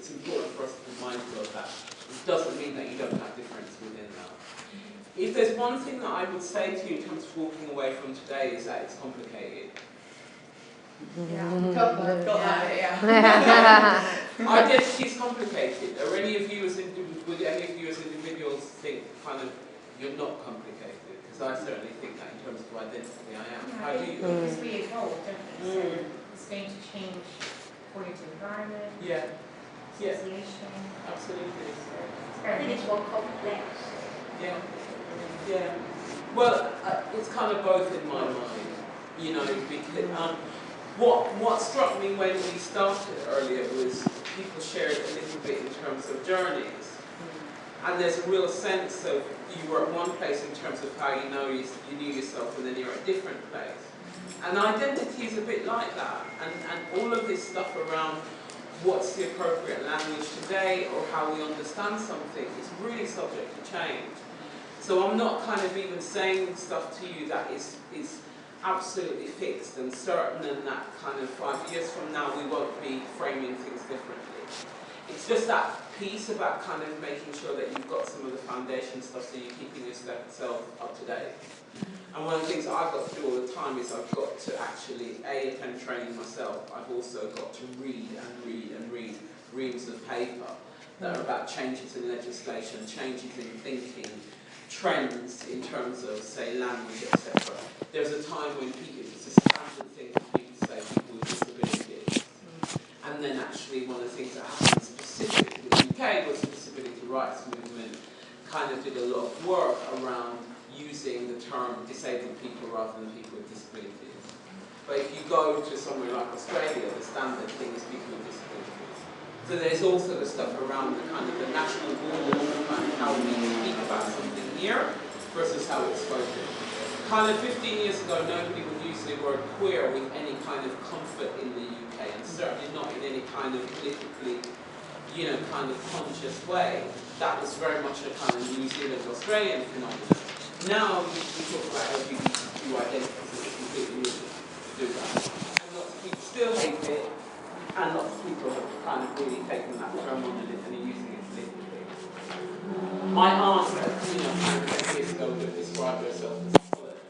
it's important for us to be mindful of that. It doesn't mean that you don't have difference within that. If there's one thing that I would say to you in terms of walking away from today is that it's complicated. Yeah, got that, yeah. Identity is complicated. Are any of you would any of you as individuals think kind of you're not complicated? Because I certainly think that in terms of identity I am. Yeah, How do you? because we evolve, don't we? So it's going to change according to environment, association. Absolutely. I think it's more complex. Yeah. Yeah. Well, it's kind of both in my mind, you know, because what struck me when we started earlier was people shared a little bit in terms of journeys. And there's a real sense of you were at one place in terms of how you knew yourself, and then you're at a different place. And identity is a bit like that. And all of this stuff around what's the appropriate language today or how we understand something is really subject to change. So I'm not kind of even saying stuff to you that is absolutely fixed and certain, and that kind of 5 years from now we won't be framing things differently. It's just that piece about kind of making sure that you've got some of the foundation stuff so you're keeping yourself up to date. And one of the things that I've got to do all the time is I've got to actually, attend training myself. I've also got to read and read and read reams of paper that are about changes in legislation, changes in thinking, trends in terms of, say, language, etc. There's a time when it's a standard thing for people to say people with disabilities. And then actually one of the things that happened specifically in the UK was the disability rights movement kind of did a lot of work around using the term disabled people rather than people with disabilities. But if you go to somewhere like Australia, the standard thing is people with disabilities. So there's also the stuff around the kind of the national rules and how we speak about something here versus how it's spoken. Kind of 15 years ago, nobody would use the word queer with any kind of comfort in the UK, and certainly not in any kind of politically, kind of conscious way. That was very much a kind of New Zealand, Australian phenomenon. Now we talk about LGBTQ identities, it's completely new to do that. And lots of people still hate it, and lots of people have kind of really taken that term on and are using it politically. My aunt, 10 years ago, would describe herself as coloured.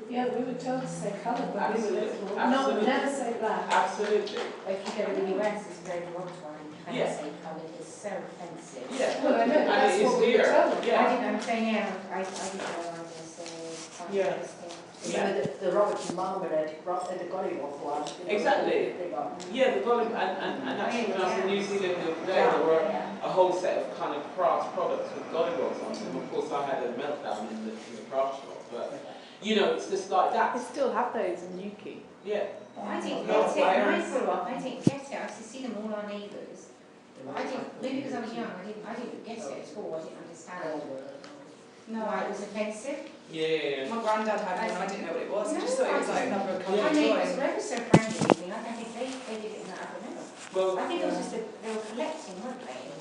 Yeah, we were told to say coloured, but we were little. Absolutely. Never say black. Absolutely. If you go to the US, it's very derogatory. And you say coloured is so offensive. Yeah. Well, I know, that's and it what is we were here. told. Yeah. I'm saying, I didn't know I was saying. Yeah. Yeah, the Robert and Marmalade, the Gollywog one. Exactly. Yeah, the Gollywog, and actually when I was in New Zealand the other day, there were a whole set of kind of craft products with Gollywogs on them. Of course, I had a meltdown in the craft shop, but it's just like that. They still have those in Yuki. Yeah. I didn't get it. When I grew up, I didn't get it. I used to see them all our neighbours. I didn't, maybe because I was young, I didn't get it at all. I didn't understand why it was offensive. Yeah. My granddad had one and I didn't know what it was. I just thought it was like another My coloured neighbours toy. were ever so friendly with me. I think they did it in that other level. Well, I think it was just they were collecting, weren't they?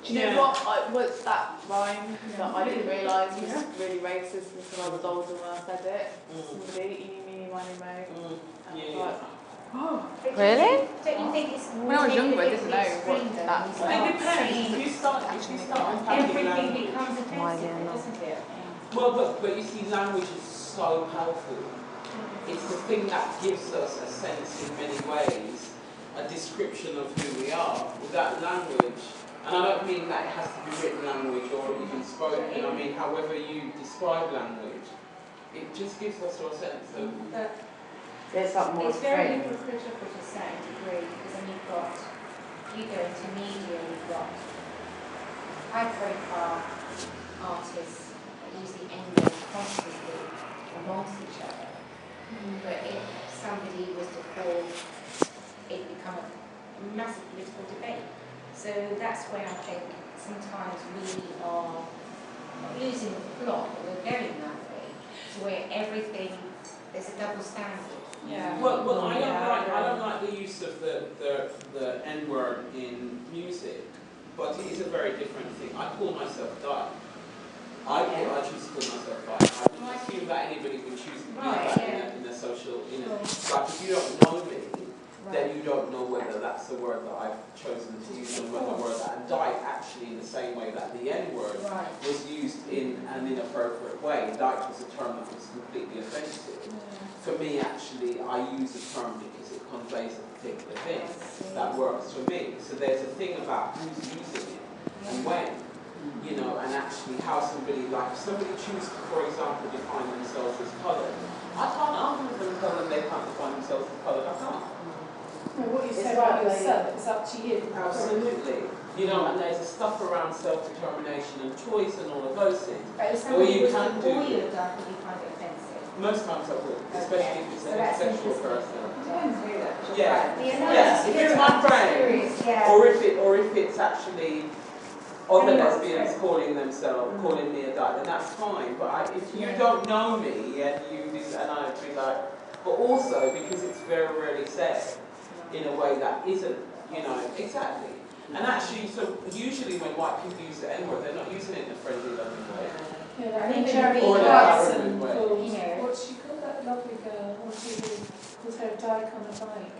Do you know what was that rhyme that I didn't realise was really racist until I was older when I said it? Somebody, eeny, meeny, miny, mo. And I was like, oh. Really? Don't you think it's When I was younger, I didn't know what that was. it depends. If you start unpacking everything language. becomes Why offensive, do you not? doesn't it? Well, but you see, language is so powerful. It's the thing that gives us a sense in many ways, a description of who we are. Without language, and I don't mean that it has to be written language or even spoken, I mean however you describe language, it just gives us a sense of... There's something more It's very strange. hypocritical to a certain degree, because then you go into media, you've got high profile artists that use the N-word constantly amongst each other. But if somebody was to call, it become a massive political debate. So that's where I think sometimes we are losing the plot, or we're going that way, to where everything, there's a double standard. Yeah. Well, I don't like the use of the N-word in music, but it is a very different thing. I call myself Di. I choose to call myself Di. I don't assume that anybody would choose to do that in a social, like if you don't know me, then you don't know whether that's the word that I've chosen to use and whether the word that, and dyke actually in the same way that the N word was used in an inappropriate way. Dyke was a term that was completely offensive. For me, actually, I use the term because it conveys a particular thing that works for me. So there's a thing about who's using it and when, you know, and actually how somebody, like, if somebody chooses to, for example, define themselves as coloured, I can't argue with them and tell them they can't define themselves as coloured. I can't. No, what you say about yourself is up to you. Absolutely. You know, and there's stuff around self-determination and choice and all of those things. But if Or somebody you was can to do. call you a dyke, would you find it offensive? Most times I would, especially if it's So an that's sexual interesting. person. Yeah. Yes, if it's my friend, Yeah. or if it's actually other lesbians calling themselves, calling me a dyke, then that's fine. But if you don't know me and I'd be like, but also because it's very rarely said in a way that isn't, you know, exactly. And actually, so usually when white people use the N-word, they're not using it in a friendly, loving way. Yeah, I think Jeremy Or Clarkson way. called, You know. what she called that lovely girl on TV, was her dyke on a bike.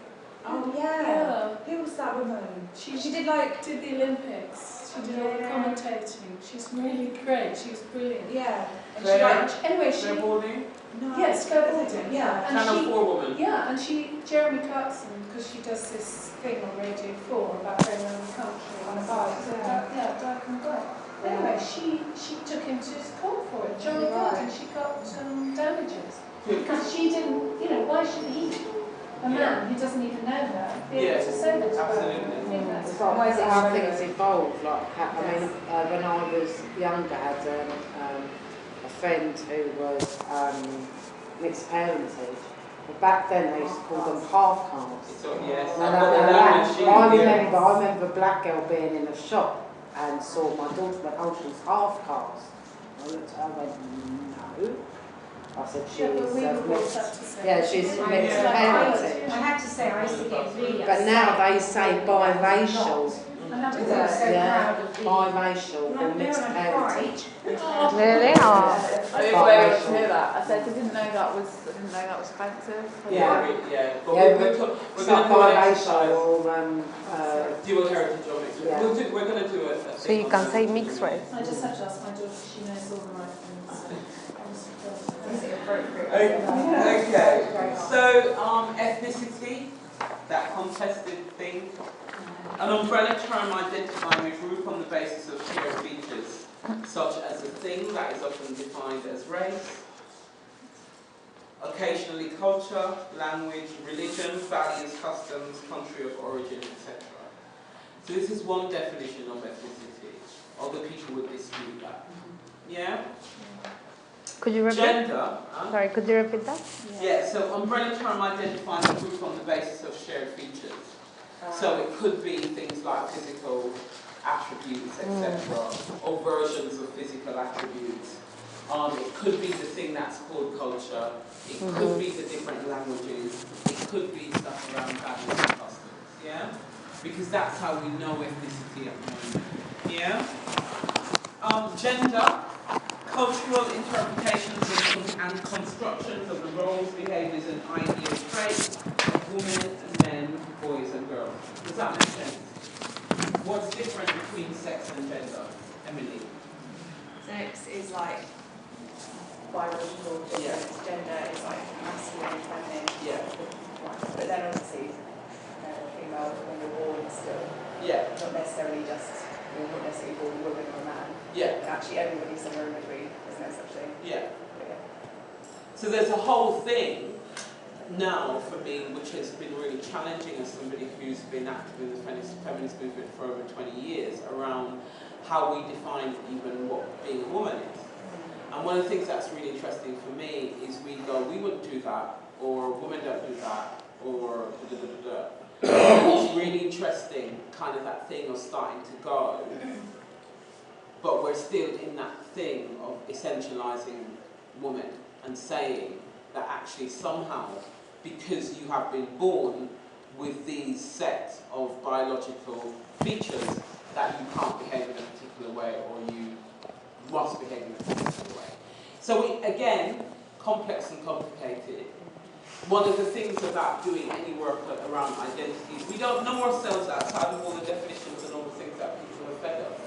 Oh yeah. Yeah. Who was that woman? She did the Olympics. She did all the commentating. She's really great. She was brilliant. Yeah. And she Anyway, she snowboarding? No. yes, snowboarding. Yeah, and Channel she 4 woman. yeah, and Jeremy Clarkson, because she does this thing on Radio 4 about going around the country on a bike. So dyke on a bike. Anyway, she took him to his court for it. Jolly good, and she got damages because she didn't. You know, why should he? A man who doesn't even know her be able to say that to her. Absolutely. I think that's It's like how things evolve. Like, I mean, when I was younger, I had a friend who was mixed parentage. But back then, they used to call them half castes. So, yes, I remember a black girl being in a shop and saw my daughter went, oh, she's half caste. I looked at her and went, no. I said, she's mixed. Yeah, she's mixed parenting. I have to say, I used to get really upset. But now they say biracial. I have to say, I'm so proud of the... Biracial or mixed parenting. Really? Oh. I didn't wait to hear that. I said I didn't know that was offensive. Yeah. But we're going to do an exercise. Dual heritage or mixed race. We're going to do it. So you can say mixed race. I just have to ask my daughter if she knows all the right things. Is it appropriate? Okay. So ethnicity, that contested thing. An umbrella term identifying a group on the basis of shared features, such as a thing that is often defined as race, occasionally culture, language, religion, values, customs, country of origin, etc. So this is one definition of ethnicity. Other people would dispute that. Yeah? Could you repeat? Gender. Sorry, could you repeat that? Yeah, so umbrella term identifying a group on the basis of shared features. So it could be things like physical attributes, etc., or versions of physical attributes. It could be the thing that's called culture. It could be the different languages. It could be stuff around values and customs. Yeah? Because that's how we know ethnicity at the moment. Yeah? Gender, cultural interpretations and constructions of the roles, behaviours, and ideal traits of women and men, boys and girls. Does that make sense? What's different between sex and gender? Emily? Sex is like biological difference. Gender is like masculine, feminine. Yeah. But then obviously, female when you're born is still not necessarily just, you're not necessarily born a woman or a man. Yeah. And actually everybody's somewhere in between. There's no such thing. Yeah. So there's a whole thing now for me which has been really challenging as somebody who's been active in the feminist movement for over 20 years around how we define even what being a woman is. And one of the things that's really interesting for me is we go, we wouldn't do that, or women don't do that, or da-da-da-da-da. It's really interesting, kind of that thing of starting to go, but we're still in that thing of essentializing women and saying that actually somehow, because you have been born with these sets of biological features, that you can't behave in a particular way or you must behave in a particular way. So again, complex and complicated. one of the things about doing any work around identities, we don't know ourselves outside of all the definitions and all the things that people have fed us.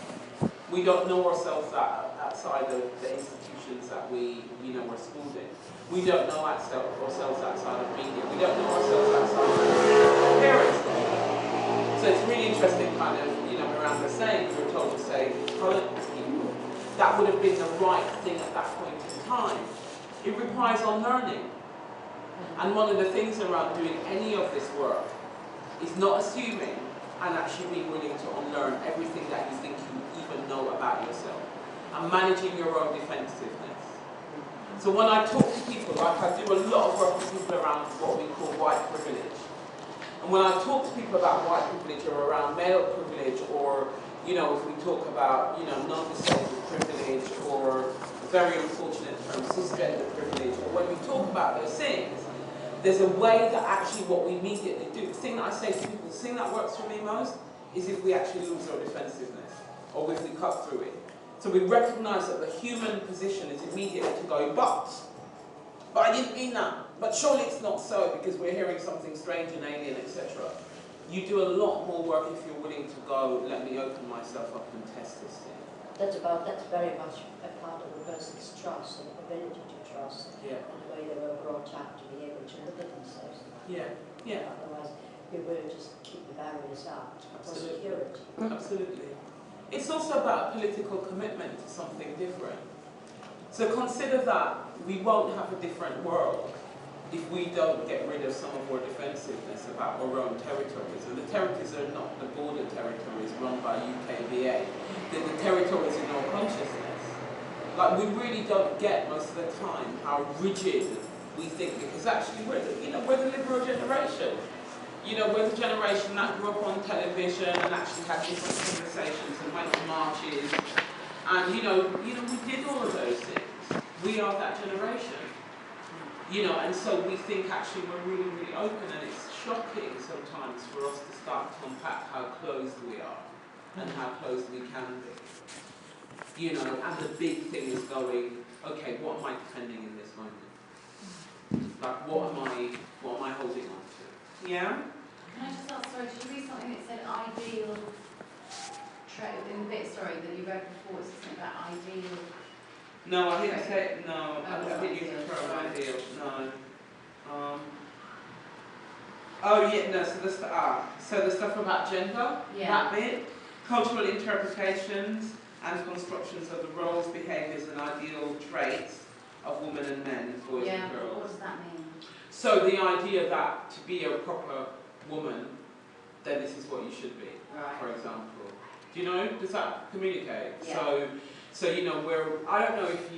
We don't know ourselves outside of the institutions that we, were schooled in. We don't know ourselves outside of media. We don't know ourselves outside of parents. So it's really interesting, kind of, Miranda saying, we were told to say, that would have been the right thing at that point in time. It requires unlearning. And one of the things around doing any of this work is not assuming and actually being willing to unlearn everything that you think you even know about yourself and managing your own defensiveness. So when I talk to people, like I do a lot of work with people around what we call white privilege. And when I talk to people about white privilege or around male privilege, or if we talk about non-disabled privilege, or a very unfortunate term, cisgender privilege, or when we talk about those things, there's a way that actually what we immediately do, the thing that I say to people, the thing that works for me most is if we actually lose our defensiveness, or if we cut through it. So we recognise that the human position is immediately to go, but I didn't mean that, but surely it's not so because we're hearing something strange and alien, etc. You do a lot more work if you're willing to go, let me open myself up and test this thing. That's very much a part of a person's trust and ability to trust, yeah. And the way they were brought up to be able to look at themselves. Yeah, yeah. Otherwise, you will just keep the barriers up for Absolutely. security. Absolutely. It's also about a political commitment to something different. So consider that we won't have a different world if we don't get rid of some of our defensiveness about our own territories. And the territories are not the border territories run by UKVA. They're the territories in our consciousness. Like, we really don't get most of the time how rigid we think, because actually we're the liberal generation. We're the generation that grew up on television and actually had different conversations and went to marches. And, we did all of those things. We are that generation. And so we think actually we're really, really open, and it's shocking sometimes for us to start to unpack how closed we are and how closed we can be. And the big thing is going, okay, what am I defending in this moment? Like, what am I holding on to? Yeah? Can I just ask, sorry, did you read something that said ideal trait in the bit, that you read before, it's something about ideal? No, I didn't say, no, I didn't use the term ideal, no. Oh yeah, no, so the stuff about gender, that bit, cultural interpretations and constructions of the roles, behaviours and ideal traits of women and men, boys and girls. What does that mean? So the idea that to be a proper woman, then this is what you should be, for example. Do you know, does that communicate? Yeah. So where, I don't know if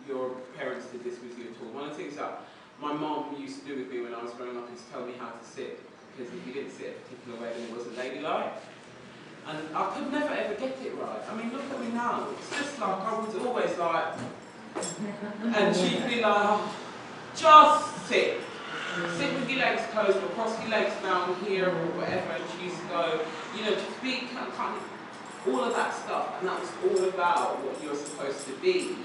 your parents did this with you at all. One of the things that my mom used to do with me when I was growing up is tell me how to sit, because if you didn't sit a particular way, then it wasn't ladylike. And I could never ever get it right. I mean, look at me now. It's just like I was always like, and she'd be like, oh, just sit. Sit with your legs closed, or cross your legs down here, or whatever. And she used to go, just be kind of all of that stuff. And that was all about what you're supposed to be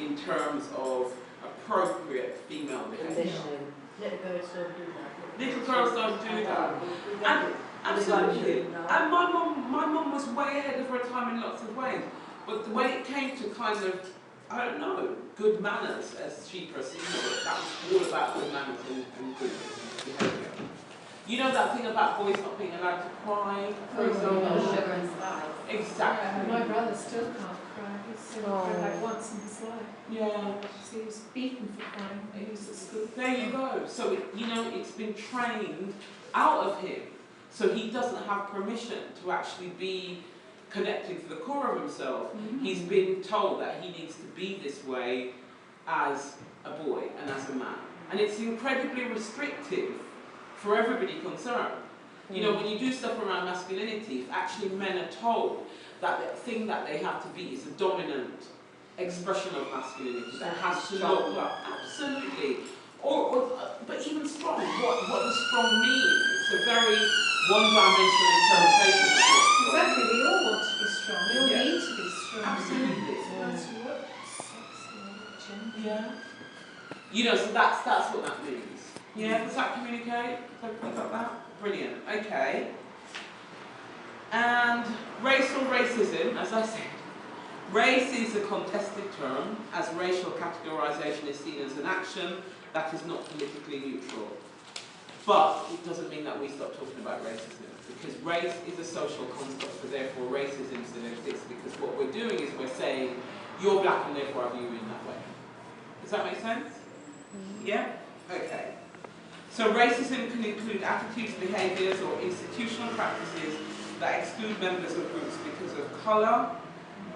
in terms of appropriate female behaviour. Little girls don't do that. Little girls don't do that. And absolutely. And my mum was way ahead of her time in lots of ways. But when it came to kind of, I don't know, good manners, as she perceived it, that was all about good manners and good behaviour. You know that thing about boys not being allowed to cry, for example? Sugar and spice. Exactly. My brother still can't cry. He's only cried like once in his life. Yeah. He was beaten for crying. He was at school. There you go. So, it's been trained out of him. So he doesn't have permission to actually be connected to the core of himself. He's been told that he needs to be this way as a boy and as a man. And it's incredibly restrictive for everybody concerned. When you do stuff around masculinity, if actually men are told that the thing that they have to be is a dominant expression of masculinity that has to look like, absolutely. But even strong, what does strong mean? It's a very one-dimensional interpretation. Exactly, we all want to be strong. We all need to be strong. Absolutely. No matter what sex or gender. Yeah. You know, so that's what that means. Yeah, does that communicate? Does everybody got that? Brilliant. Okay. And race or racism, as I said, race is a contested term, as racial categorization is seen as an action that is not politically neutral. But it doesn't mean that we stop talking about racism, because race is a social construct, so therefore racism still exists, because what we're doing is we're saying, you're black and therefore I view you in that way. Does that make sense? Yeah? Okay. So racism can include attitudes, behaviours or institutional practices that exclude members of groups because of colour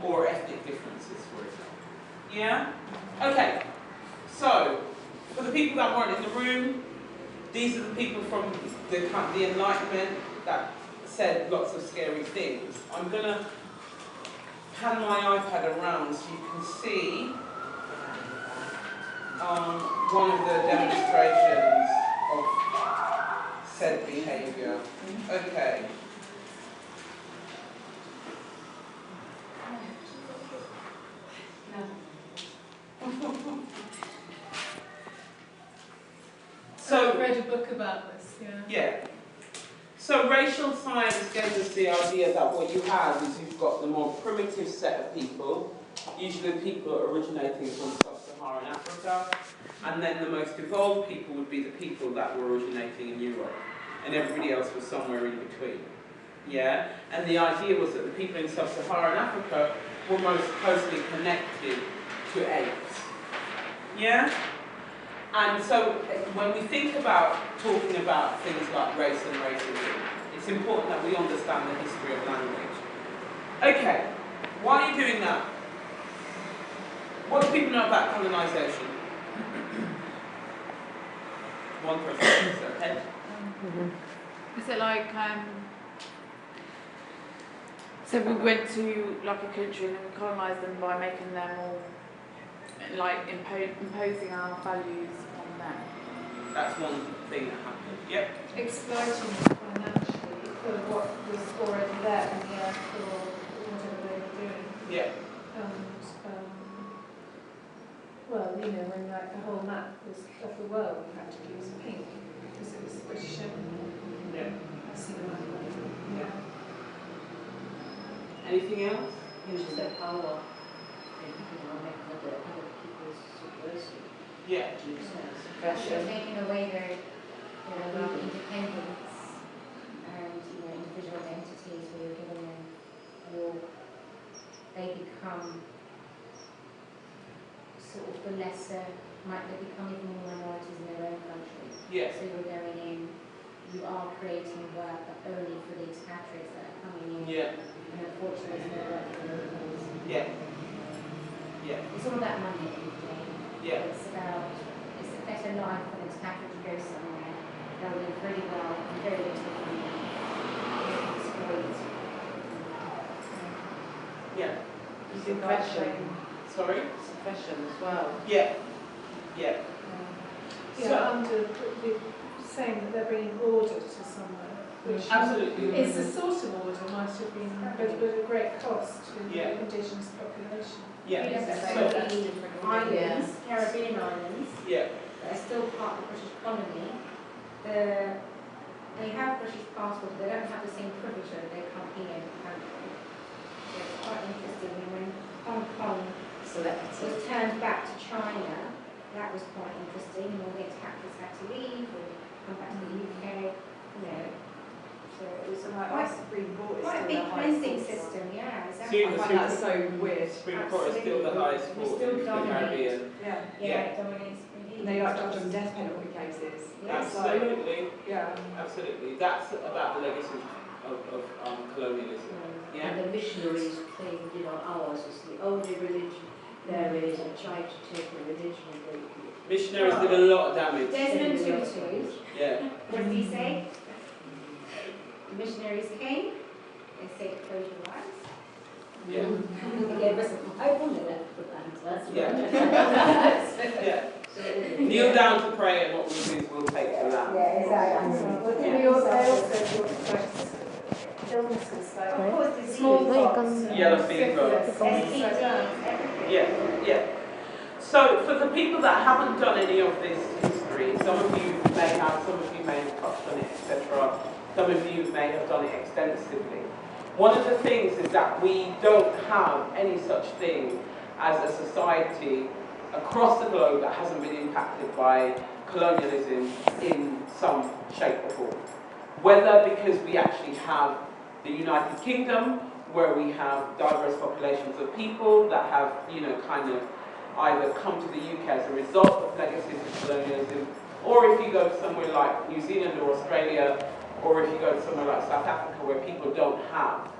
or ethnic differences, for example. Yeah? Okay. So, for the people that weren't in the room, these are the people from the Enlightenment that said lots of scary things. I'm going to pan my iPad around so you can see one of the demonstrations of said behaviour. Okay. So I read a book about this, yeah. So racial science gave us the idea that what you have is you've got the more primitive set of people, usually people originating from sub-Saharan Africa, and then the most evolved people would be the people that were originating in Europe, and everybody else was somewhere in between. Yeah? And the idea was that the people in sub-Saharan Africa were most closely connected to apes. Yeah? And so when we think about talking about things like race and racism, it's important that we understand the history of language. Okay, why are you doing that? What do people know about colonisation? One person, so head. Is it like, so we went to like a country and we colonised them by making them all, like imposing our values on them? That's one thing that happened. Yep. exploiting it financially for what was already there in the earth for whatever they were doing. Yeah. And, well, you know, when like the whole map was of the world, we had to use pink because it was British Empire. Yeah. I see the map. Yeah. Anything else? Uses their power in, make other people's subversive. Yeah. You're taking away their independence and individual identities, where you're giving them they become sort of the lesser, they become even more minorities in their own country. Yeah. So you're going in, you are creating work, but only for the expatriates that are coming in. Yeah. And unfortunately, there's no work for the locals. Yeah. Yeah. It's all about money at the end of the day. Yeah. It's a better life for the expatriate to go somewhere. They'll live really well and very little money. Exploit. Yeah. Suppression. Sorry? Suppression as well. Yeah. Yeah. Yeah, under the saying that they're bringing order to somewhere, which Absolutely. is a sort of order, might have been, but at a great cost to Yeah. the indigenous population. Yeah. Islands, Caribbean islands, Yeah. that are still part of the British colony. They have British passports, but they don't have the same privilege that they come here in the country. So it's quite interesting. And when Hong Kong was turned back to China, that was quite interesting, and all the expatriates had to leave or come back to the UK. So it was quite a big cleansing system, yeah. Exactly. So I find that so weird. Supreme Court is still the highest We court still in the dominate. Caribbean. Yeah. Yeah, it dominates. And they like judge on death penalty cases. Yeah. It's like, Absolutely. yeah. Absolutely. That's about the legacy of colonialism. Yeah. And the missionaries claim, ours is the only religion there is, and try to take the religion away. Missionaries did a lot of damage. Desmond Tutu, Yeah. what did he say? The missionaries came, they said, close your eyes. Yeah. They gave us a Bible and left the land. That's Yeah. Yeah. Kneel down to pray, and what we do is we'll take the land. Yeah, exactly. They also talk illnesses like Of course, disease. smallpox, Yellow fever. syphilis, STDs, things like that. everything. Yeah. Yeah. So for the people that haven't done any of this history, some of you may have, some of you may have touched on it, etc. Some of you may have done it extensively. One of the things is that we don't have any such thing as a society across the globe that hasn't been impacted by colonialism in some shape or form. Whether because we actually have the United Kingdom, where we have diverse populations of people that have, kind of either come to the UK as a result of legacies of colonialism, or if you go somewhere like New Zealand or Australia, or if you go somewhere like South Africa, where people don't have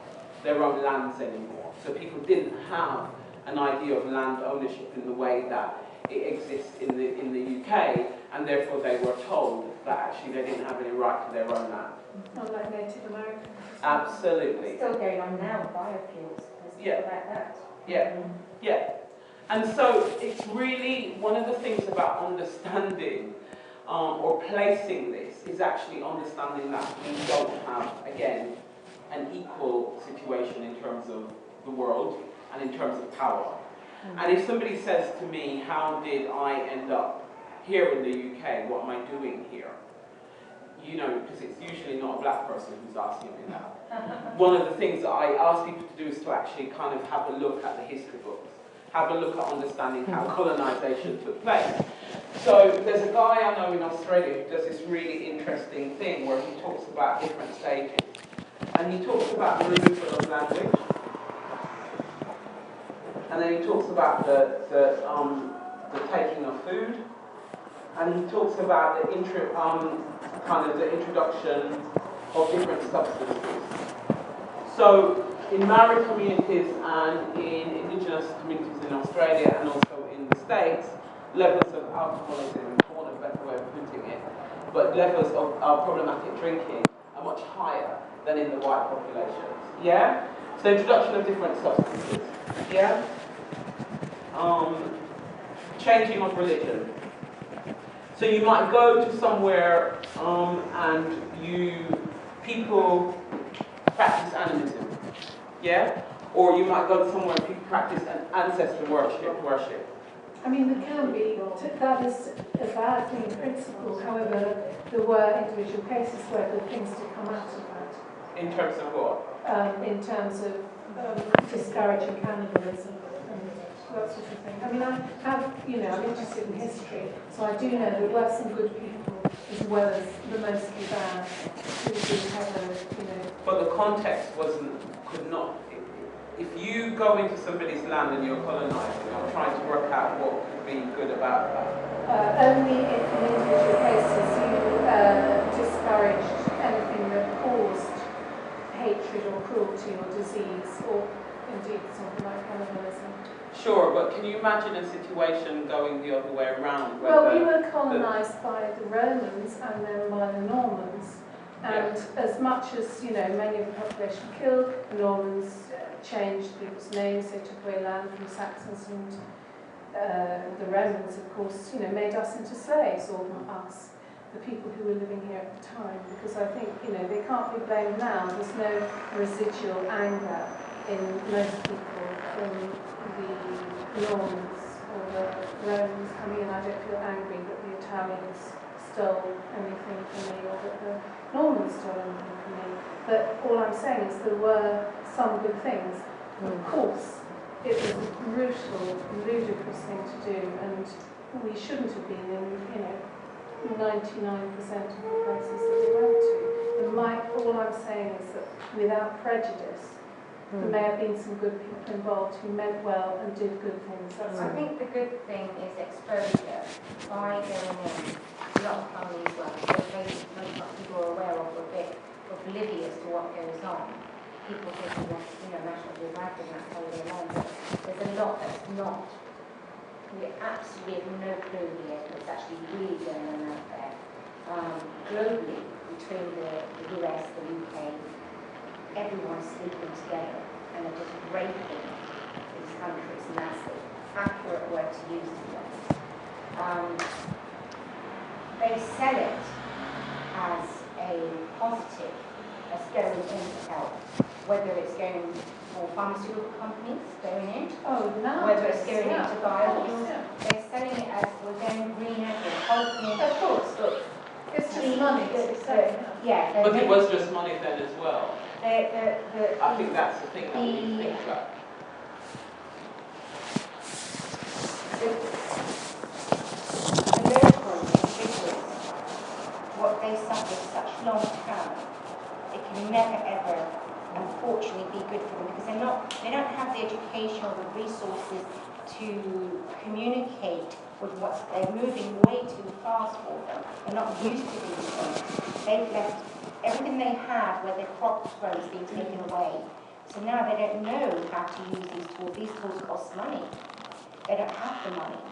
their own lands anymore. So people didn't have an idea of land ownership in the way that it exists in the UK, and therefore they were told that actually they didn't have any right to their own land. Not like Native Americans. Absolutely. It's still going on now with biofuels. There's like that. Yeah. Yeah. And so it's really one of the things about understanding or placing this is actually understanding that we don't have, again, an equal situation in terms of the world and in terms of power. And if somebody says to me, how did I end up here in the UK? What am I doing here? Because it's usually not a black person who's asking me that. One of the things that I ask people to do is to actually kind of have a look at the history books. Have a look at understanding how colonisation took place. So there's a guy I know in Australia who does this really interesting thing where he talks about different stages. And he talks about the removal of language. And then he talks about the taking of food. And he talks about the introduction of different substances. So in Maori communities and in indigenous communities in Australia and also in the States, levels of alcoholism, for want of a better way of putting it, but levels of problematic drinking are much higher than in the white populations. Yeah? So introduction of different substances. Yeah? Changing of religion. So you might go to somewhere and people practice animism. Yeah? Or you might go to somewhere and people practice an ancestor worship. I mean, there can be, that is a bad thing in principle. However, there were individual cases where good things did come out of that. In terms of what? In terms of discouraging cannibalism and that sort of thing. I mean, I'm interested in history, so I do know there were some good people as well as the mostly bad who did have But the context could not. If you go into somebody's land and you're colonising, I'm trying to work out what could be good about that. Only if in individual cases you discouraged anything that caused hatred or cruelty or disease or indeed something like cannibalism. Sure, but can you imagine a situation going the other way around? Well, we were colonised by the Romans and then by the Normans. And as much as, many of the population killed, the Normans changed people's names, they took away land from Saxons, and the Romans, of course, made us into slaves, or not us, the people who were living here at the time. Because I think, they can't be blamed now. There's no residual anger in most people from the Normans or the Romans. I mean, I don't feel angry that the Italians stole anything from me or that the Normans stole anything from me. But all I'm saying is there were some good things. Of course, it was a brutal, ludicrous thing to do, and we shouldn't have been in, 99% of the places that we went to. And all I'm saying is that without prejudice, there may have been some good people involved who meant well and did good things. I think the good thing is exposure by going in. A lot of families most people are aware of, or a bit oblivious to what goes on. People taking National Geographic and that holiday along, but there's a lot that's not. We absolutely have no clue here what's actually really going on out there. Globally, between the US, the UK, everyone's sleeping together and are just raping these countries, and that's the accurate word to use to them. They sell it as a positive, as going in to help, whether it's going for pharmaceutical companies going in. Oh, no. Whether it's going into biofuels, Yeah. they're selling it as we're going greener, we're helping. Of course, but it's just money, it's the same. Yeah. But it was just money then as well. I think that's the thing that we think about. The local individuals, what they suffer such long term, it can never ever, unfortunately, be good for them because they don't have the education or the resources to communicate with what they're moving way too fast for them. They're not used to these things. They've left everything they have where their crop grows being taken away. So now they don't know how to use these tools. These tools cost money. They don't have the money.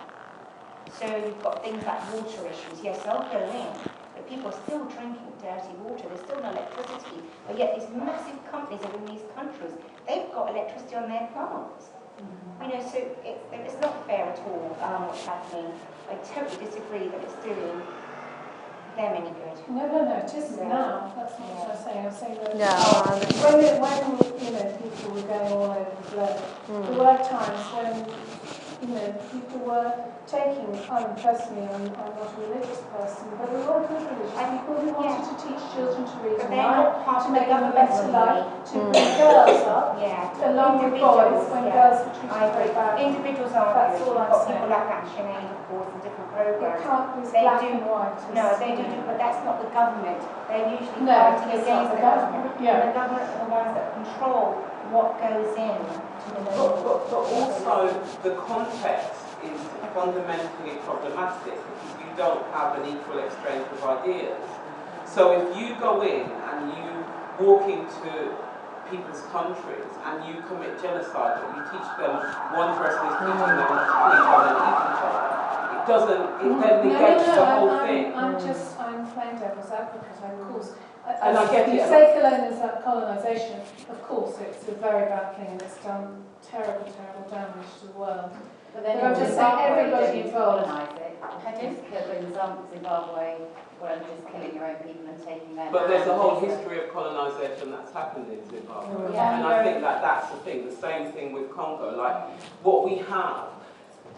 So you've got things like water issues. Yes, they'll go in, but people are still drinking dirty water. There's still no electricity. But yet these massive companies that are in these countries, they've got electricity on their plants. You know, so it's not fair at all what's happening. I totally disagree that it's doing them any good. No, it isn't now. That's not what I'm saying. I'm saying that No, when you know, people were going all over the globe, there were times when, you know, people were taking, personally, I'm not a religious person, but there were good religious people who wanted to teach children to read But and they're write, not part to of make the them a government better really. life, to bring girls up, along with boys, when girls were treated very badly. Individuals are That's good. all I'm You've got saying. people like Action Aid, of course, and different It programs. can't be They black do- and white. No, they do, but that's not the government. They're usually No, fighting it's against not the the government. government, yeah. And the government are the ones that control what goes in to the But also the context is fundamentally problematic because you don't have an equal exchange of ideas. So if you go in and you walk into people's countries and you commit genocide, but you teach them, one person is teaching them not to kill each other and eat each other, it then negates the whole thing. I'm playing devil's advocate, of course. And I get it. You say colonisation, of course, it's a very bad thing and it's done terrible, terrible damage to the world. But then I'm just saying everybody involved. Colonise it. Just kill in Zimbabwe, where just killing your own people and taking their But there's a land. whole history of colonisation that's happened in Zimbabwe. Yeah. And I think that's the thing, the same thing with Congo. Like, what we have,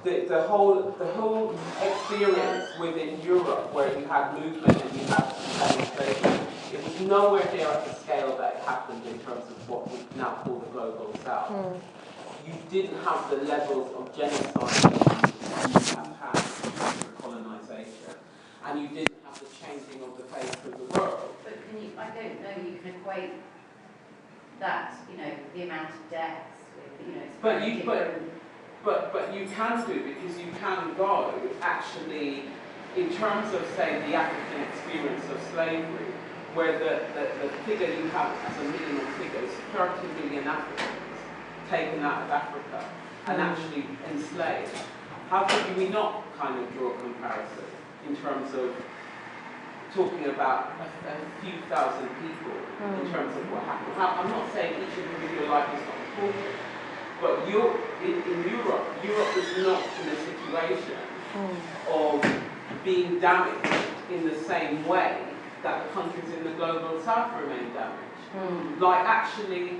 the whole experience within Europe where you had movement and you had demonstration, it was nowhere near at the scale that it happened in terms of what we now call the global south. You didn't have the levels of genocide that you have had through colonisation, and you didn't have the changing of the face of the world. But can you, I don't know, you can equate that, you know, the amount of deaths with, you know, it's But very you different. but you can do, because you can go actually in terms of, say, the African experience of slavery, where the figure you have as a minimum figure is 30 million Africans taken out of Africa and actually enslaved. How could we not kind of draw a comparison in terms of talking about a few thousand people in terms of what happened? I'm not saying each individual life is not important, but in Europe is not in a situation of being damaged in the same way that the countries in the global south remain damaged. Like, actually,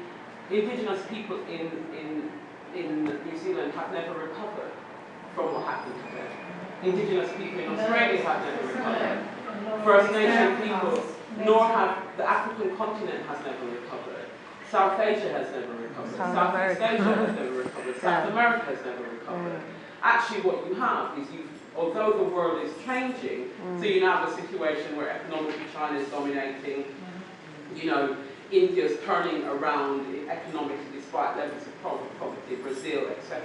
indigenous people in New Zealand have never recovered from what happened to them. Indigenous people in Australia have never recovered. First Nation people, nor have the African continent has never recovered. South Asia has never recovered. Southeast Asia has never recovered. South America has never recovered. Actually, what you have is although the world is changing, so you now have a situation where economically China is dominating, you know, India's turning around economically despite levels of poverty, Brazil, etc.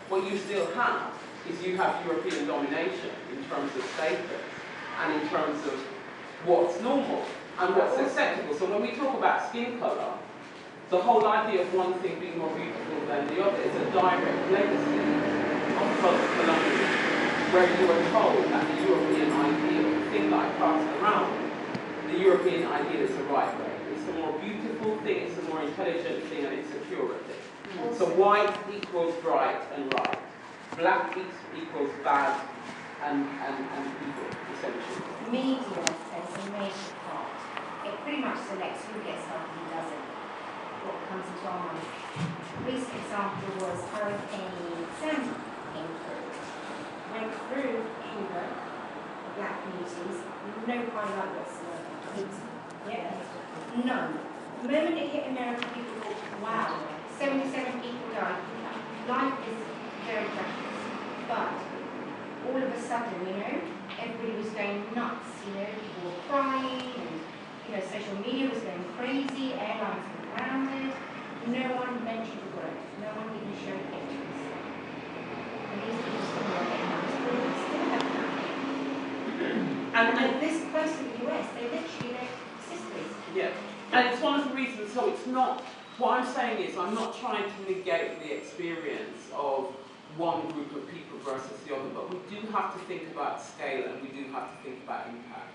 What you still have is you have European domination in terms of status and in terms of what's normal and what's acceptable. So when we talk about skin colour, the whole idea of one thing being more beautiful than the other is a direct legacy of colonialism, where you are told that the European ideal, the thing that I passed around, the European ideal is the right way. It's the more beautiful thing, it's the more intelligent thing, and it's a purer thing. So white equals right and right. Black equals bad and evil, essentially. Media plays a major part. It pretty much selects who gets up and who doesn't. what comes into our mind. A recent example was Hurricane Sandy came through, went through Cuba, black communities, no highlight whatsoever. Yeah, none. The moment it hit America, people thought, wow, 77 people died. Life is very precious. But all of a sudden, everybody was going nuts, people were crying, and, social media was going crazy, airlines were grounded. No one mentioned a word. No one even showed pictures. And these people still were and this close to the US, they're sisters. Yeah. And it's one of the reasons, so it's not, what I'm saying is I'm not trying to negate the experience of one group of people versus the other, but we do have to think about scale and we do have to think about impact.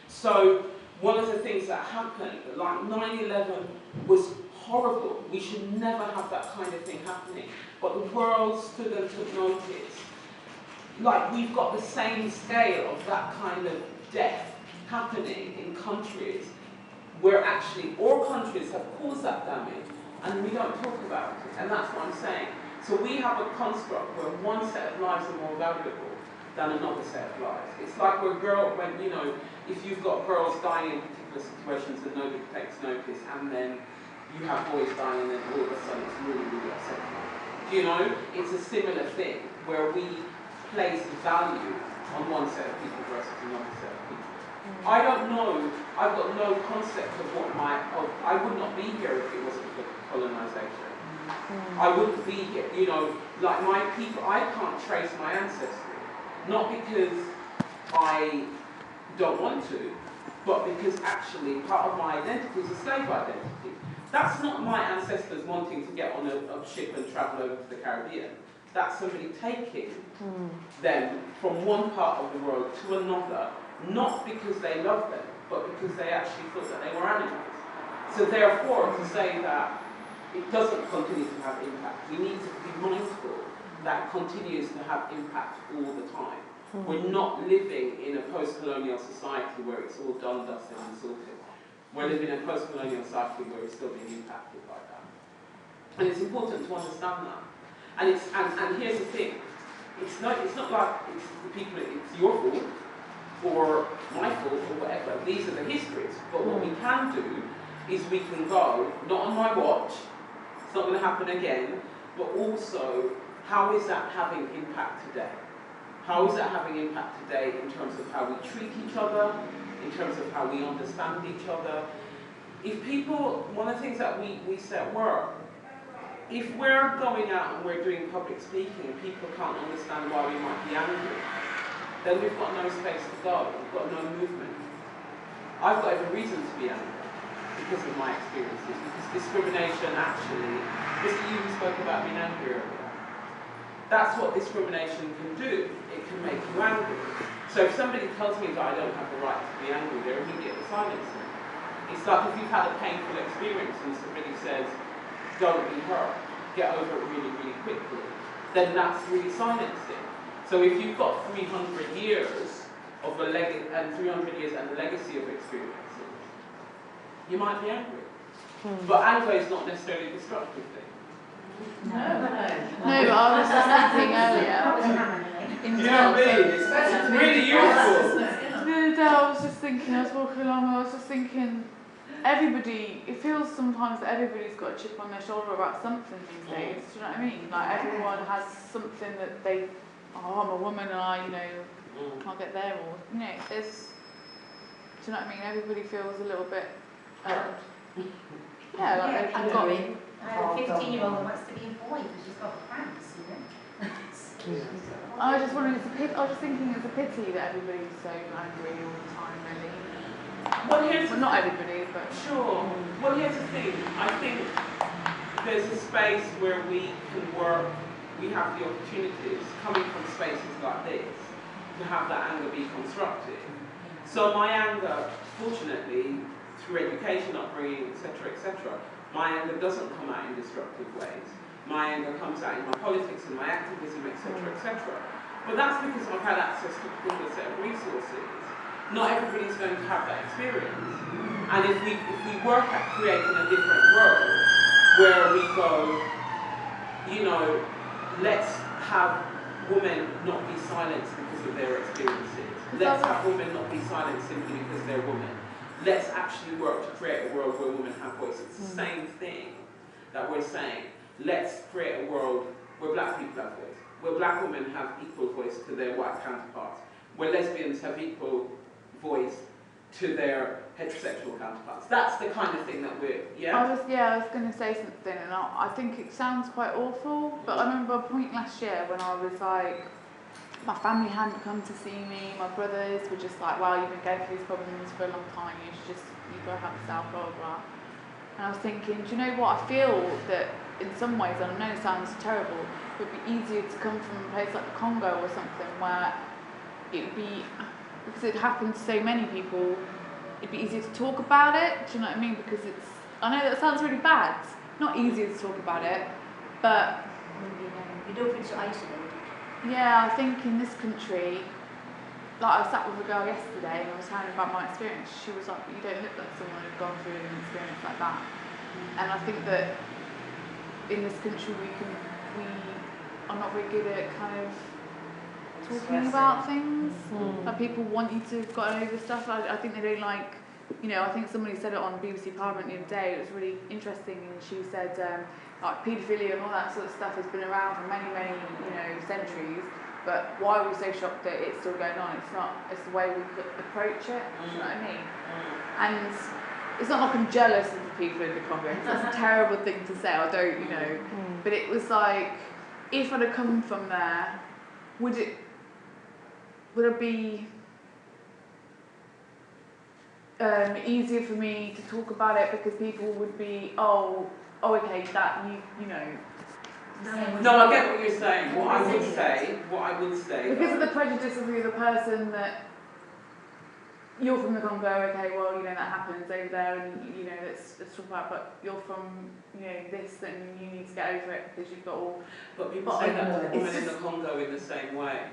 So one of the things that happened, like 9/11 was horrible. We should never have that kind of thing happening. But the world stood and took notice. Like, we've got the same scale of that kind of death happening in countries where actually all countries have caused that damage and we don't talk about it. And that's what I'm saying. So we have a construct where one set of lives are more valuable than another set of lives. It's like if you've got girls dying in particular situations and nobody takes notice, and then you have boys dying and then all of a sudden it's really, really upsetting. It's a similar thing where we place value on one set of people versus another set of people. I don't know, I've got no concept of I would not be here if it wasn't for colonization. I wouldn't be here, like my people, I can't trace my ancestry. Not because I don't want to, but because actually part of my identity is a slave identity. That's not my ancestors wanting to get on a ship and travel over to the Caribbean. That's somebody taking them from one part of the world to another, not because they love them, but because they actually thought that they were animals. So therefore, to say that it doesn't continue to have impact, we need to be mindful that it continues to have impact all the time. We're not living in a post-colonial society where it's all done, dusted and sorted. We're living in a post-colonial society where we're still being impacted by that. And it's important to understand that. And here's the thing, it's not like it's the people, it's your fault, or my fault, or whatever. These are the histories. But what we can do is we can go, not on my watch, it's not going to happen again, but also, how is that having impact today? How is that having impact today in terms of how we treat each other, in terms of how we understand each other? If people, one of the things that we say at work, if we're going out and we're doing public speaking and people can't understand why we might be angry, then we've got no space to go, we've got no movement. I've got every reason to be angry because of my experiences, because discrimination actually, was it you who spoke about being angry earlier? That's what discrimination can do. It can make you angry. So if somebody tells me that I don't have the right to be angry, they're immediately silencing. It's like if you've had a painful experience and somebody says, don't be hurt, get over it really, really quickly, then that's really silencing. So if you've got 300 years of a and 300 years and a legacy of experiences, you might be angry. But anger is not necessarily a destructive thing. No, but I was just thinking earlier. You know what I mean? It's really useful. The other day I was just thinking, I was walking along, I was just thinking, it feels sometimes that everybody's got a chip on their shoulder about something these days, do you know what I mean? Like everyone has something that I'm a woman and I, can't get there, or, there's, do you know what I mean? Everybody feels a little bit, I've got I had a 15-year-old who wants to be a boy because she's got cramps, I just wondering, I was just thinking it's a pity that everybody's so angry all the time, really. Well, not everybody, but... Sure. Well, here's the thing. I think there's a space where we can work, we have the opportunities, coming from spaces like this, to have that anger be constructive. So my anger, fortunately, through education, upbringing, etc., my anger doesn't come out in destructive ways. My anger comes out in my politics and my activism, etc. But that's because I've had access to a particular set of resources. Not everybody's going to have that experience. And if we work at creating a different world, where we go, you know, let's have women not be silenced because of their experiences. Let's have women not be silenced simply because they're women. Let's actually work to create a world where women have voice. It's the same thing that we're saying. Let's create a world where black people have voice, where black women have equal voice to their white counterparts, where lesbians have equal voice to their heterosexual counterparts. That's the kind of thing that we're, I was going to say something, and I think it sounds quite awful, but I remember a point last year when I was like, my family hadn't come to see me, my brothers were just like, wow, you've been going through these problems for a long time, you go help yourself, blah, blah, blah. And I was thinking, do you know what, I feel that in some ways, and I know it sounds terrible, it would be easier to come from a place like the Congo or something where it would be, because it happened to so many people, it'd be easier to talk about it, do you know what I mean? Because I know that sounds really bad, not easier to talk about it, but you don't feel so isolated. Yeah, I think in this country, like I sat with a girl yesterday and I was telling her about my experience. She was like, you don't look like someone who's gone through an experience like that. And I think that in this country we are not very good at kind of talking about things. Like people want you to have gotten over stuff. I think they don't like, you know, I think somebody said it on BBC Parliament the other day, it was really interesting, and she said like paedophilia and all that sort of stuff has been around for many, you know, centuries, but why are we so shocked that it's still going on? It's the way we could approach it, do you know what I mean? And it's not like I'm jealous of the people in the Congo, that's a terrible thing to say, I don't, you know, but it was like, if I'd have come from there, would it be easier for me to talk about it because people would be, oh, okay, that you know. No, I get what you're saying. What I would say. Because of the prejudice of the other person that you're from the Congo, okay, well, you know, that happens over there, and you know, let's talk about it, but you're from, you know, this, and you need to get over it because you've got all. But people say that to women in the Congo in the same way.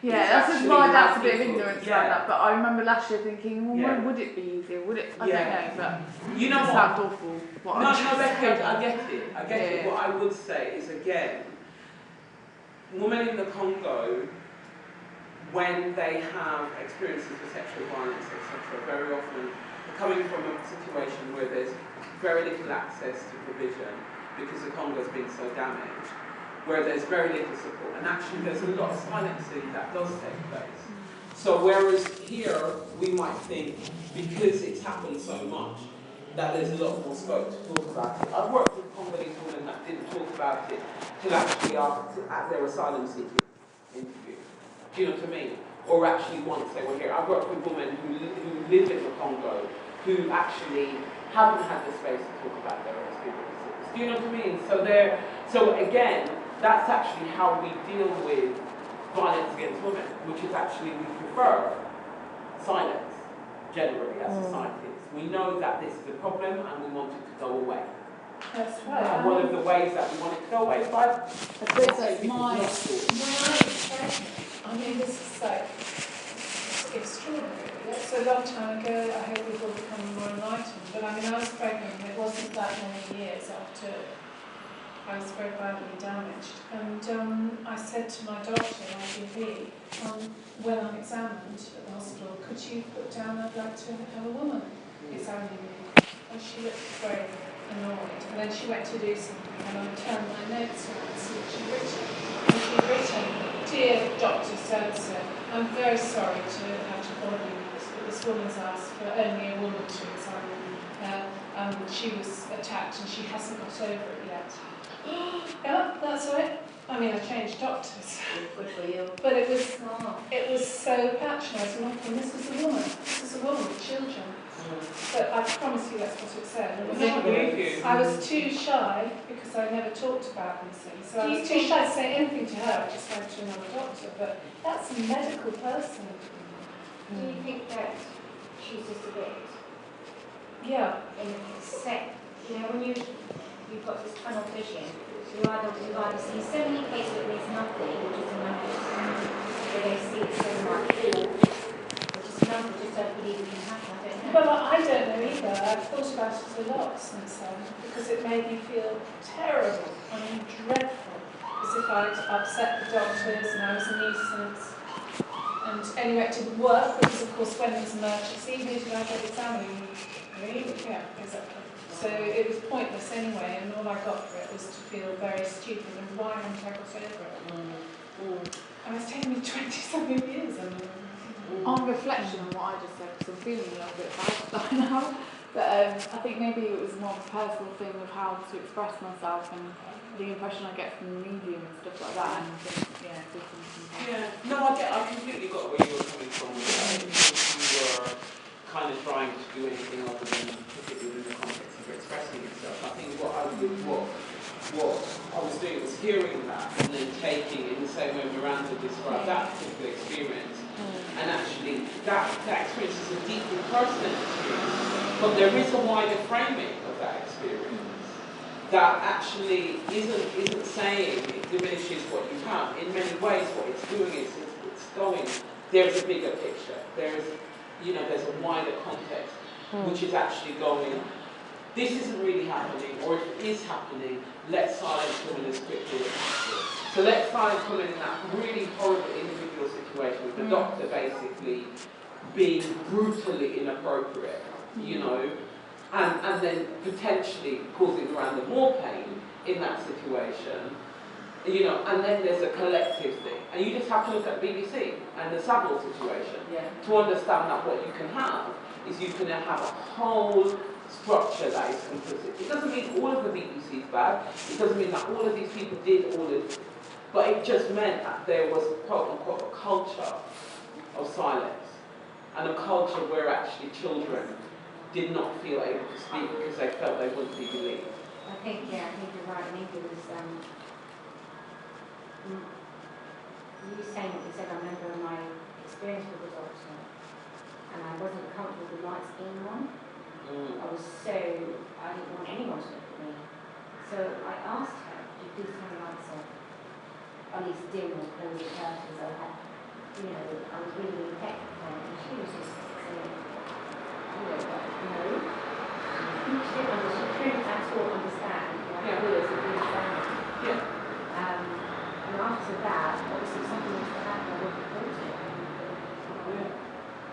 Yeah, that's why that's a bit of ignorance like that. But I remember last year thinking, well, would it be easier? Would it? I don't know, but you know it sounds awful. No, Becky, I get it. I get it. What I would say is, again, women in the Congo, when they have experiences of sexual violence, etc., very often are coming from a situation where there's very little access to provision because the Congo's been so damaged, where there's very little support, and actually there's a lot of silencing that does take place. So whereas here we might think, because it's happened so much, that there's a lot more scope to talk about it. I've worked with Congolese women that didn't talk about it till actually at their asylum seeking interview. Do you know what I mean? Or actually once they were here. I've worked with women who live in the Congo who actually haven't had the space to talk about their experiences. Do you know what I mean? So again, that's actually how we deal with violence against women, which is actually we prefer silence generally as societies. We know that this is a problem and we want it to go away. That's right. And one of the ways that we want it to go away is by I mean, this is like extraordinary. That's a long time ago. I hope we've all become more enlightened. But I mean, I was pregnant and it wasn't that many years after I was very badly damaged. And I said to my doctor, my GP, when I'm examined at the hospital, could you put down I'd like to have a woman examining me? And she looked very annoyed. And then she went to do something and I turned my notes around and see what she'd written. And she'd written, "Dear Dr. So-and-so, I'm very sorry to have to bother you with this, but this woman's asked for only a woman to examine her. She was attacked and she hasn't got over it yet." Yeah, that's it. I mean, I changed doctors. Good for you. But it was so patronising. And this is a woman. This is a woman with children. But I promise you that's what it said. I was too shy because I never talked about these things. So I was too shy to say anything to her. I just went to another doctor. But that's a medical person. Do you think that she's just a bit? Yeah. You know, when you've got this tunnel vision, you either see so many cases where there's nothing, which is a where they see it so much, or which is no example, just don't believe it can happen. I don't know. Well, I don't know either. I've thought about it a lot since then because it made me feel terrible. I mean, dreadful. As if I'd upset the doctors and I was a nuisance. And anyway, it didn't work because, of course, when there's an emergency, who did I get examining? Me? Yeah, exactly. So it was pointless anyway, and all I got for it was to feel very stupid and why hadn't I got over it? And it's taken me 20-something years. On reflection on what I just said, because I'm feeling a little bit bad now, but I think maybe it was more of a personal thing of how to express myself and the impression I get from the medium and stuff like that. And I think, yeah, no, I completely got where you were coming from. I don't think you were kind of trying to do anything other than put it within the context of expressing yourself. I think what I was doing was hearing that and then taking, in the same way Miranda described that particular experience, and actually that experience is a deeply personal experience, but there is a wider framing of that experience that actually isn't saying it diminishes what you have. In many ways, what it's doing is it's going, there's a bigger picture. There's a wider context, which is actually going, this isn't really happening, or if it is happening, let silence come in as quickly as possible. So let silence come in that really horrible individual situation with the doctor basically being brutally inappropriate, and then potentially causing Miranda more pain in that situation, and then there's a collective thing. And you just have to look at BBC and the Savile situation to understand that what you can have is you can have a whole structure that is complicit. It doesn't mean all of the BBC is bad, it doesn't mean that all of these people did all of, but it just meant that there was, quote unquote, a culture of silence, and a culture where actually children did not feel able to speak because they felt they wouldn't be believed. I think you're right. I think it was, you saying what you said, I remember my experience with the doctor, and I wasn't comfortable with the lights being on. I didn't want anyone to look at me. So I asked her to please turn the lights off, at least dim or close the curtains. I was really technical, and she was just saying, no. She couldn't at all understand what I was really saying. And after that, obviously something was to happen, I would report it.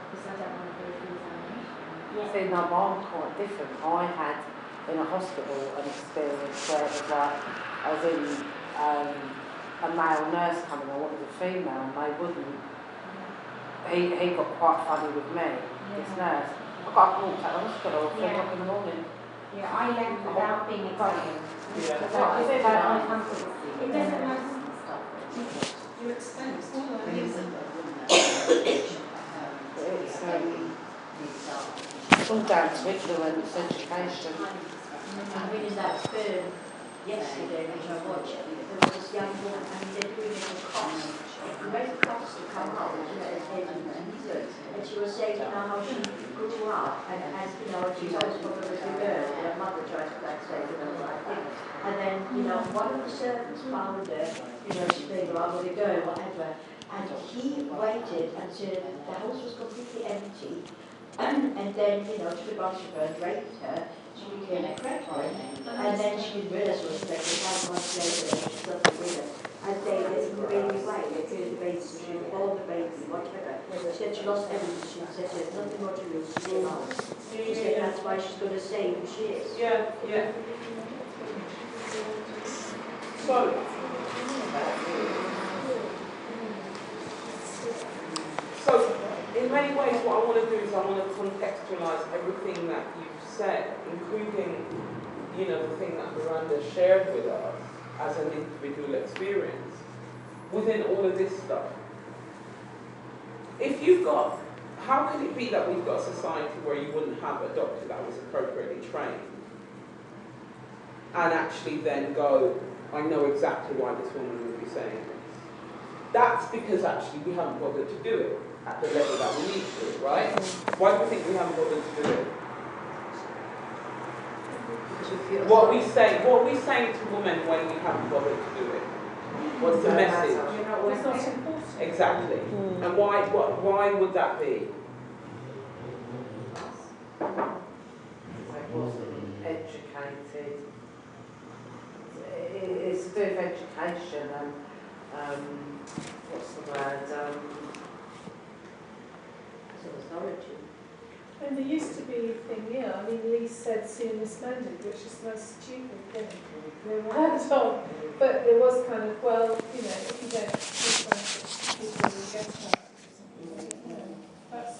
Because I don't want to go through examination. See, no, I'm quite different. I had in a hospital an experience where it was like I was in a male nurse coming, I wanted a female, and they wouldn't. He got quite funny with me, this nurse. I got walked out of the hospital at 3 o'clock in the morning. Yeah, I left without being examined. It doesn't matter. You extend all that reason. It's all down to ignorance, education. I mean, in that film yesterday, which I watched, there was this young woman, and they're doing it for cops. The most cops to come up, and she was saying, how she grew up, and she's always probably with the girl, her mother tries to say, I think. And then, one of the servants found her, she's saying, well, I'm going to go, whatever. And he waited until the house was completely empty. And then, took advantage of her and raped her. She became pregnant. And then she didn't realise she was pregnant. 5 months later, she got the winner. And they let the baby away. They killed the baby. She born the baby, whatever. She said she lost everything. She said she has nothing more to lose. She said that's why she's going to say who she is. Yeah. So, in many ways, what I want to do is I want to contextualize everything that you've said, including, the thing that Miranda shared with us as an individual experience, within all of this stuff. How can it be that we've got a society where you wouldn't have a doctor that was appropriately trained, and actually then go, I know exactly why this woman would be saying this? That's because actually we haven't bothered to do it at the level that we need to, right? Why do you think we haven't bothered to do it? What are we saying to women when we haven't bothered to do it? What's the message? It's not important. Exactly. And why would that be? do with education and what's the word? Authority. And there used to be a thing, I mean, Lee said soonest mended, which is the most stupid thing we've ever heard of. But there was kind of, well, if you don't think about it, people will get hurt or something. That's...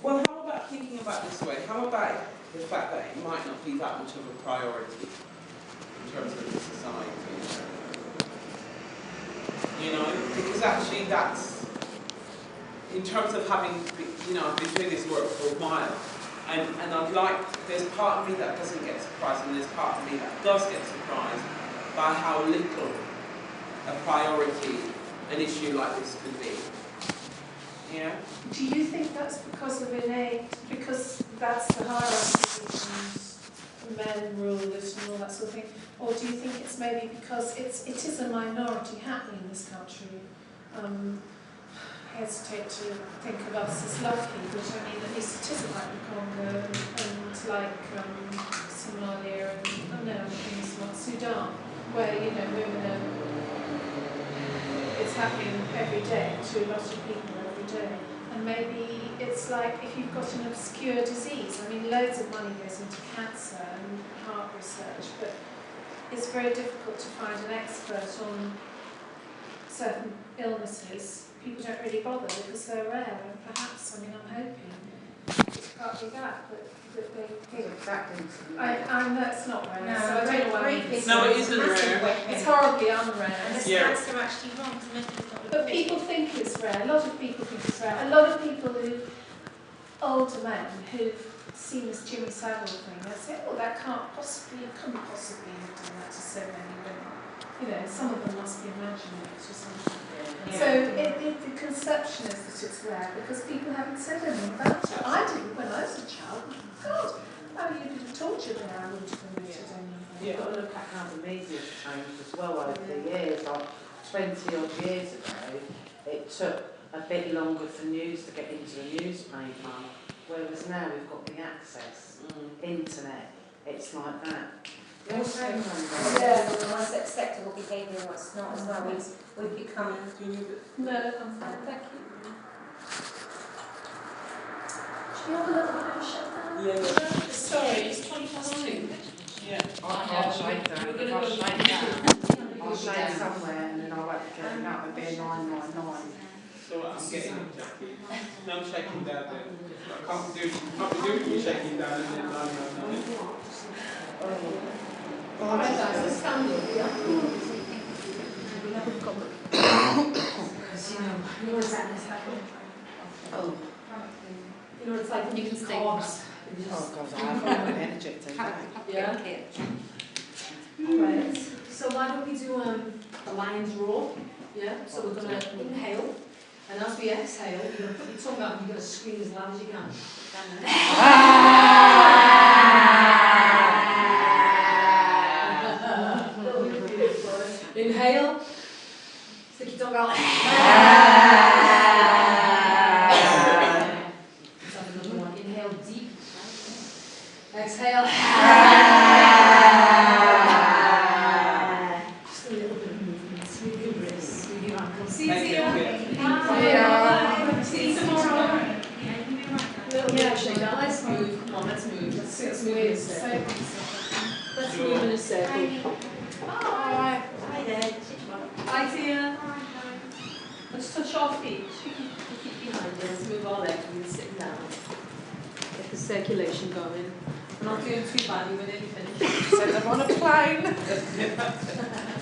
Well, how about thinking about it this way? How about the fact that it might not be that much of a priority in terms of the society? Because actually that's, in terms of having, I've been doing this work for a while, and I'd like, there's part of me that doesn't get surprised, and there's part of me that does get surprised by how little a priority an issue like this can be. Yeah? Do you think that's because of because that's the hierarchy and men rule it and all that sort of thing? Or do you think it's maybe because it is a minority happening in this country? I hesitate to think of us as lucky, but I mean, at least it isn't like the Congo and like Somalia and things like Sudan, where, women are, it's happening every day to a lot of people every day. And maybe it's like if you've got an obscure disease, I mean, loads of money goes into cancer and heart research, but it's very difficult to find an expert on certain illnesses. People don't really bother because they're rare, and perhaps, I'm hoping it's partly that they think. I know it's not rare, so I don't know why. No, it isn't rare. It's horribly unrare. And the stats are actually wrong. But people think it's rare. A lot of people think it's rare. A lot of people older men who've seen this Jimmy Savile thing, they say, that couldn't possibly have done that to so many women. Some of them must be imagining it or something. Yeah. So the conception is that it's rare because people haven't said anything about it. I didn't when I was a child. God, you could have tortured me, I wouldn't have admitted anything. You've got to look at how the media's changed as well over the years. Like 20 odd years ago, it took a bit longer for news to get into the newspaper, whereas now we've got the access, internet, it's like that. Yeah, what's acceptable behaviour and what's not as well. We've become... No, I'm fine, thank you. Should we have a little bit of a shutdown? Yeah. Sorry, it's 2:20. Yeah. I'll shake down. I'll shake somewhere and then I'll have to get up and be a 999. So I'm getting it, Jackie. No, I'm shaking down there. I can't be doing you shaking down and then 999. That's a scandal, yeah. It's like when you can stay carbs. Oh God, I have energy today. Yeah. Right. So why don't we do a lion's roar? Yeah. So we're going to inhale, and as we exhale, you're going to put your tongue out and you're going to scream as loud as you can. Inhale. Stick your tongue out. Let's have another one. Inhale deep. Exhale. Just a little bit of movement. Move your wrists, move your ankles. See you tomorrow. Yeah, shake that. Let's move. Come on, let's move. Let's move in a circle. Let's move in a circle. Bye. Hi there. Hi, Tia. Let's touch our feet. You keep behind you. Let's move our legs. We're sitting down. Get the circulation going. We're not doing too badly. We're nearly finished. Send them on a plane.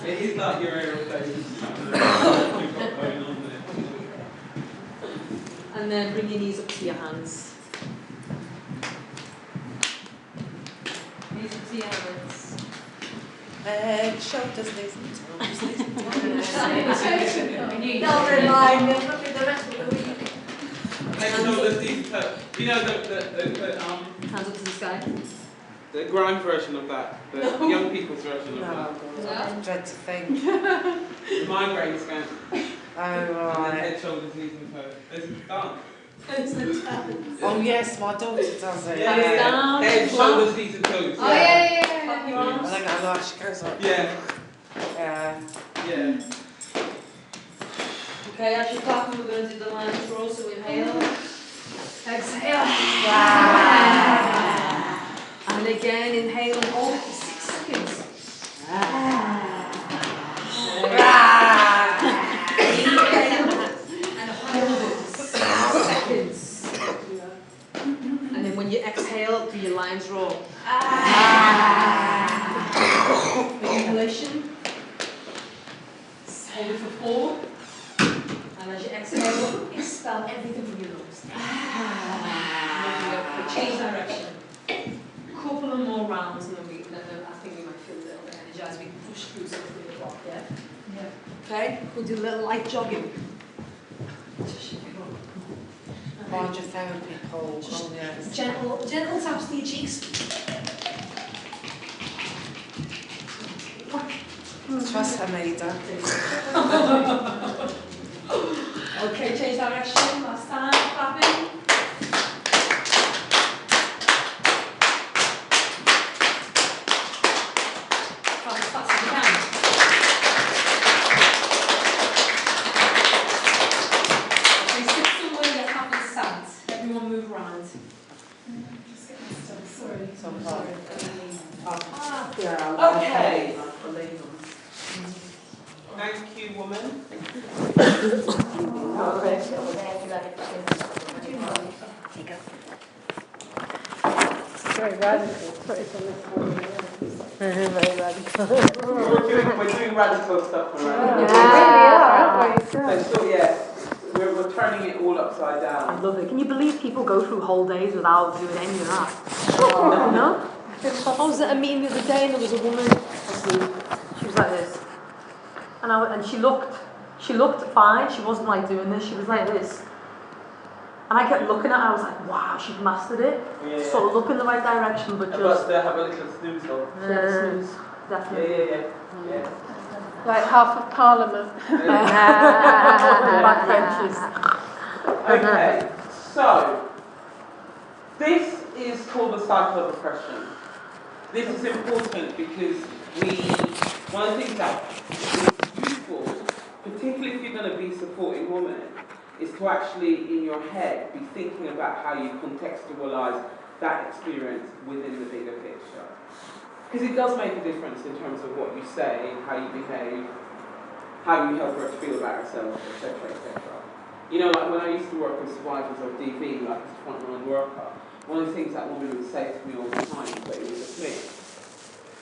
It is like your aeroplane. You've got going on there. And then bring your knees up to your hands. Knees up to your hands. Shoulders, knees and toes, knees and toes. They'll remind me. Shoulders, knees, toes. You know the Hands up to the sky. The grime version of that, the young people's version of that. No, I dread to think. The migraine scan. Oh, And then right. head, shoulders, knees and toes. There's done. Oh, yes, my daughter does it. Yeah. Head, shoulders, knees and toes. Oh, yeah. I think I like she goes like Yeah. Yeah. Yeah. Okay, as you're clapping, we're going to do the line draw, so inhale. Exhale. And again, inhale and hold it for 6 seconds. Inhale and hold it for 6 seconds. And then when you exhale, do your lines draw. Inhalation. Hold it for 4. And as you exhale, expel everything from your lungs. Change direction. Couple of more rounds, and then I think we might feel a little bit energized. We can push through some 3 o'clock, yeah? Yeah. Okay, we'll do a little light jogging. Just shake it up. Mind your therapy pole. Just gentle taps to your cheeks. Trust Amina. Okay, change direction. Last time, clapping. Clap as fast as you can. Okay, sit somewhere that happens sat. Everyone move around. Just get my stuff, sorry. Sorry. Okay. Thank you, woman. It's very radical. Very radical. We're doing radical stuff around. We really are, aren't we? So yeah, we're turning it all upside down. I love it. Can you believe people go through whole days without doing any of that? No? I was at a meeting the other day and there was a woman asleep. She was like this. And she looked fine. She wasn't like doing this. She was like this. And I kept looking at her. I was like, wow, she'd mastered it. Yeah. Sort of look in the right direction, but just... But they have a little snooze on. Yeah, snooze. Definitely. Yeah. Like half of Parliament. Backbenchers. Okay, so this is called the cycle of oppression. This is important because one of the things that is useful, particularly if you're going to be supporting women, is to actually, in your head, be thinking about how you contextualize that experience within the bigger picture. Because it does make a difference in terms of what you say, how you behave, how you help her to feel about herself, etc., etc. You know, like when I used to work with survivors of DV, like as a frontline worker, one of the things that woman would say to me all the time was that it was a myth.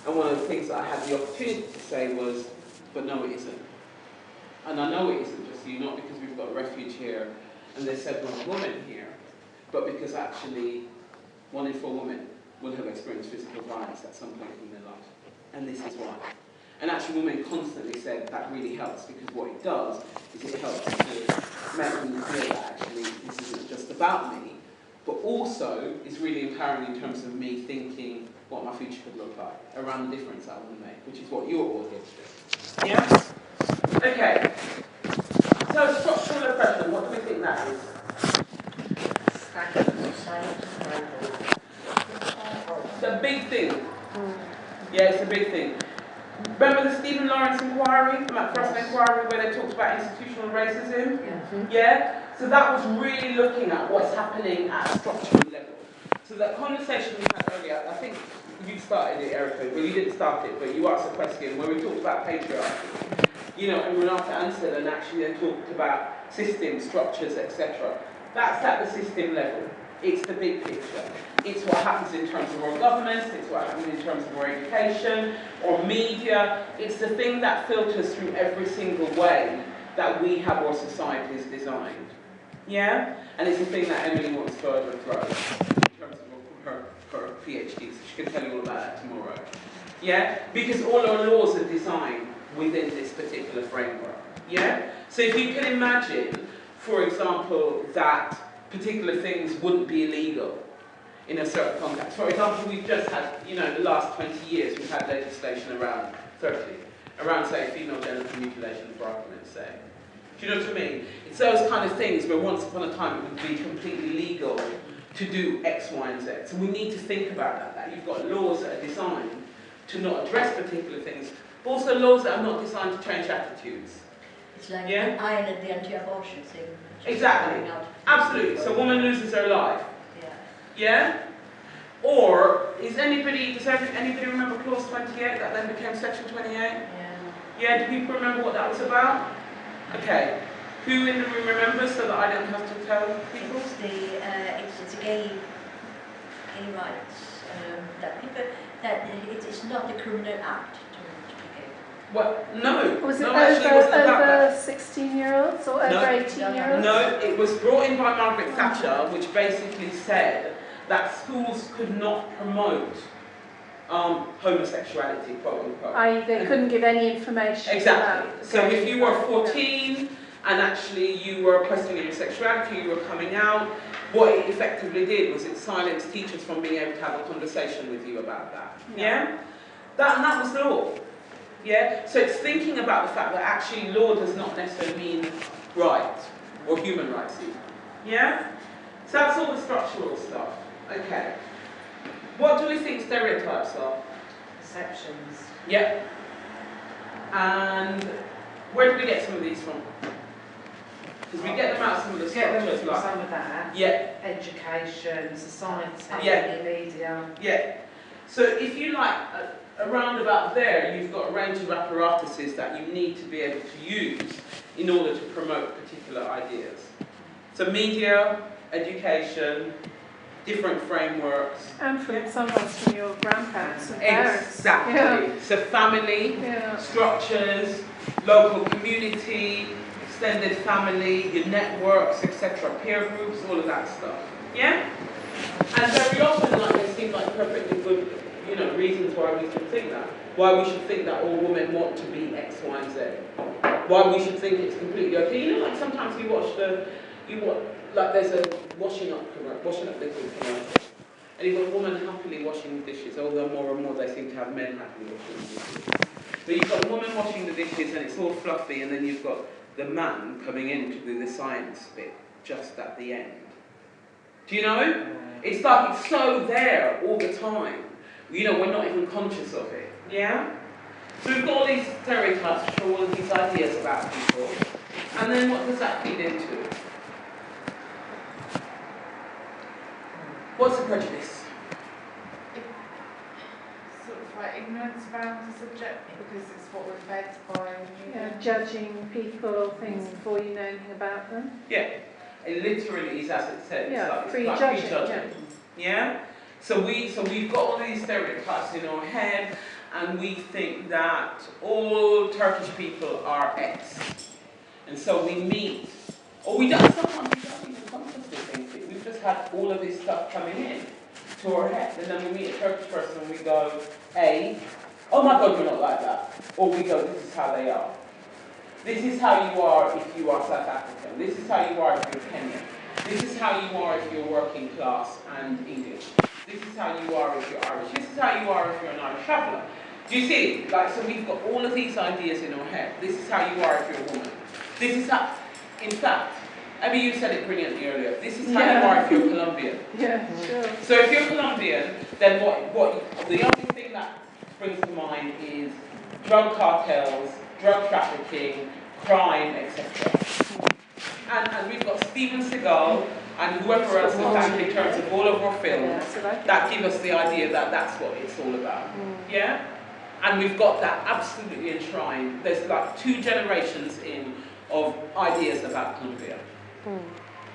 And one of the things that I had the opportunity to say was, but no, it isn't. And I know it isn't just you, not because we've got refuge here and there's several women here, but because actually 1 in 4 women will have experienced physical violence at some point in their life. And this is why. And actually women constantly said that really helps, because what it does is it helps to make them feel that actually this isn't just about me, but also is really empowering in terms of me thinking what my future could look like around the difference I want to make, which is what you're all here to do. Yeah? Okay. So structural oppression, what do we think that is? It's a big thing. Yeah, it's a big thing. Remember the Stephen Lawrence inquiry, the Macpherson inquiry, where they talked about institutional racism? Yeah? So that was really looking at what's happening at a structural level. So that conversation we had earlier, I think you started it, Erica. Well, you didn't start it, but you asked a question where we talked about patriarchy. You know, and Renata answered and actually then talked about systems, structures, etc. That's at the system level. It's the big picture. It's what happens in terms of our governments, it's what happens in terms of our education, or media. It's the thing that filters through every single way that we have our societies designed. Yeah? And it's the thing that Emily wants to overthrow in terms of her PhD, so she can tell you all about that tomorrow. Yeah? Because all our laws are designed within this particular framework. Yeah? So if you can imagine, for example, that particular things wouldn't be illegal in a certain context. For example, we've just had, you know, the last 20 years, we've had legislation around, 30, around, say, female genital mutilation for argument's sake. Do you know what I mean? It's those kind of things where once upon a time it would be completely legal to do X, Y, and Z. So we need to think about that you've got laws that are designed to not address particular things, Also laws that are not designed to change attitudes. It's like Yeah? Ireland, the anti-abortion thing. Exactly. Absolutely. So a woman loses her life. Yeah. Yeah? Or, does anybody remember clause 28 that then became section 28? Yeah. Yeah, do people remember what that was about? Okay. Who in the room remembers so that I don't have to tell people? It's a gay rights, that people, that it is not a criminal act to be gay. Well, no. Was it no, actually, it wasn't about that. over 16-year-olds or over 18-year-olds? No, it was brought in by Margaret Thatcher, which basically said that schools could not promote homosexuality, quote unquote. I.e. they couldn't give any information Exactly. about So if you were 14 and actually you were questioning your sexuality, you were coming out, what it effectively did was it silenced teachers from being able to have a conversation with you about that. Yeah? That was law. Yeah? So it's thinking about the fact that actually law does not necessarily mean right or human rights even. Yeah? So that's all the structural stuff. Okay. What do we think stereotypes are? Perceptions. Yep. And where do we get some of these from? Because we get them out of some of the structures, from like some of that. yeah, Education, society, Yeah. media. yeah. So if you like, around about there, you've got a range of apparatuses that you need to be able to use in order to promote particular ideas. So media, education, different frameworks. And from sometimes from your grandparents and parents. Exactly. Yeah. So family, Yeah. structures, local community, extended family, your networks, etc., peer groups, all of that stuff. Yeah? And very often, like, they seem like perfectly good, reasons why we should think that. Why we should think that all women want to be X, Y, and Z. Why we should think it's completely okay. Like sometimes you watch like there's a washing up liquid commercial. And you've got a woman happily washing the dishes, although more and more they seem to have men happily washing the dishes. But you've got a woman washing the dishes and it's all fluffy, and then you've got the man coming in to do the science bit just at the end. Do you know? It's like it's so there all the time. We're not even conscious of it. Yeah? So we've got all these stereotypes which are all of these ideas about people. And then what does that feed into? What's the prejudice? Sort of like ignorance around the subject because it's what we're fed by. Judging people or things before you know anything about them. Yeah. It literally is as it says. Yeah, it's prejudging. prejudging. Yeah? So we've got all these stereotypes in our head, and we think that all Turkish people are X. And so we meet, or we don't, sometimes we don't even consciously think it. We've just had all of this stuff coming in to our head, and then we meet a Turkish person and we go, A, oh my God, you're not like that. Or we go, this is how they are. This is how you are if you are South African. This is how you are if you're Kenyan. This is how you are if you're working class and English. This is how you are if you're Irish. This is how you are if you're an Irish traveller. Do you see? So we've got all of these ideas in our head. This is how you are if you're a woman. This is how, in fact, Abby, you said it brilliantly earlier. This is how you are if you're Colombian. Yeah, sure. So if you're Colombian, then the only thing that springs to mind is drug cartels, drug trafficking, crime, etc. And we've got Steven Seagal and whoever else has actually terms of all of our films that give us the idea that that's what it's all about. Yeah? And we've got that absolutely enshrined. There's like 2 generations in of ideas about Colombia.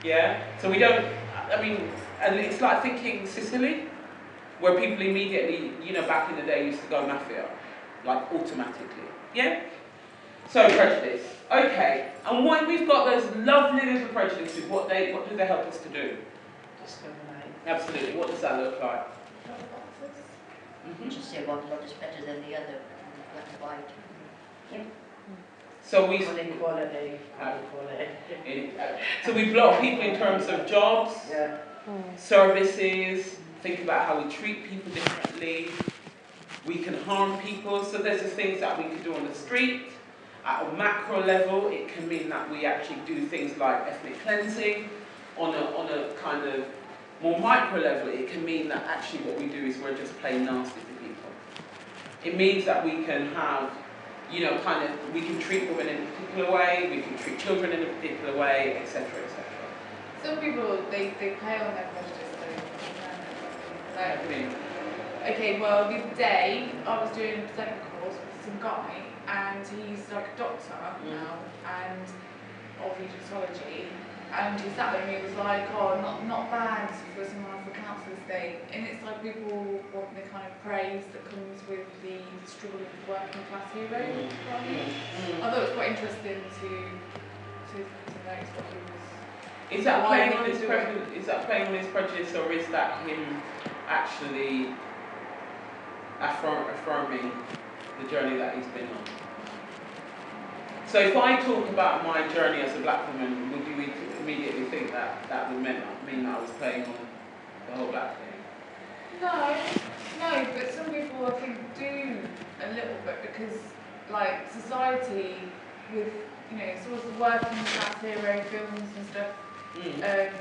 Yeah? So we don't, and it's like thinking Sicily, where people immediately, back in the day used to go mafia, like automatically. Yeah? So prejudice. Okay, and when we've got those lovely little prejudices, what do they help us to do? Discriminate. Absolutely. What does that look like? Just say one lot is better than the other, black and white. Yeah. So we Inequality. so we block people in terms of jobs, services. Think about how we treat people differently. We can harm people. So there's the things that we could do on the street. At a macro level, it can mean that we actually do things like ethnic cleansing. On a kind of more micro level, it can mean that actually what we do is we're just plain nasty to people. It means that we can have you know, kind of, we can treat women in a particular way, we can treat children in a particular way, etc., etc. Some people, they play on their prejudice though. Like, okay, well, the other day, I was doing a presenter course with some guy, and he's like a doctor now, and of Egyptology, and he sat there and he was like, oh, not bad for someone for council estate. And it's like people want the kind of praise that comes with the struggle of the working class hero. I thought it was quite interesting to notice what he was. Is that playing on his prejudice? Is that playing on his prejudice, or is that him actually affirming the journey that he's been on? So if I talk about my journey as a black woman, would you immediately think that that would mean that I was playing on the whole black thing? No, but some people I think do a little bit, because like society with, you know, sort of working class hero films and stuff, if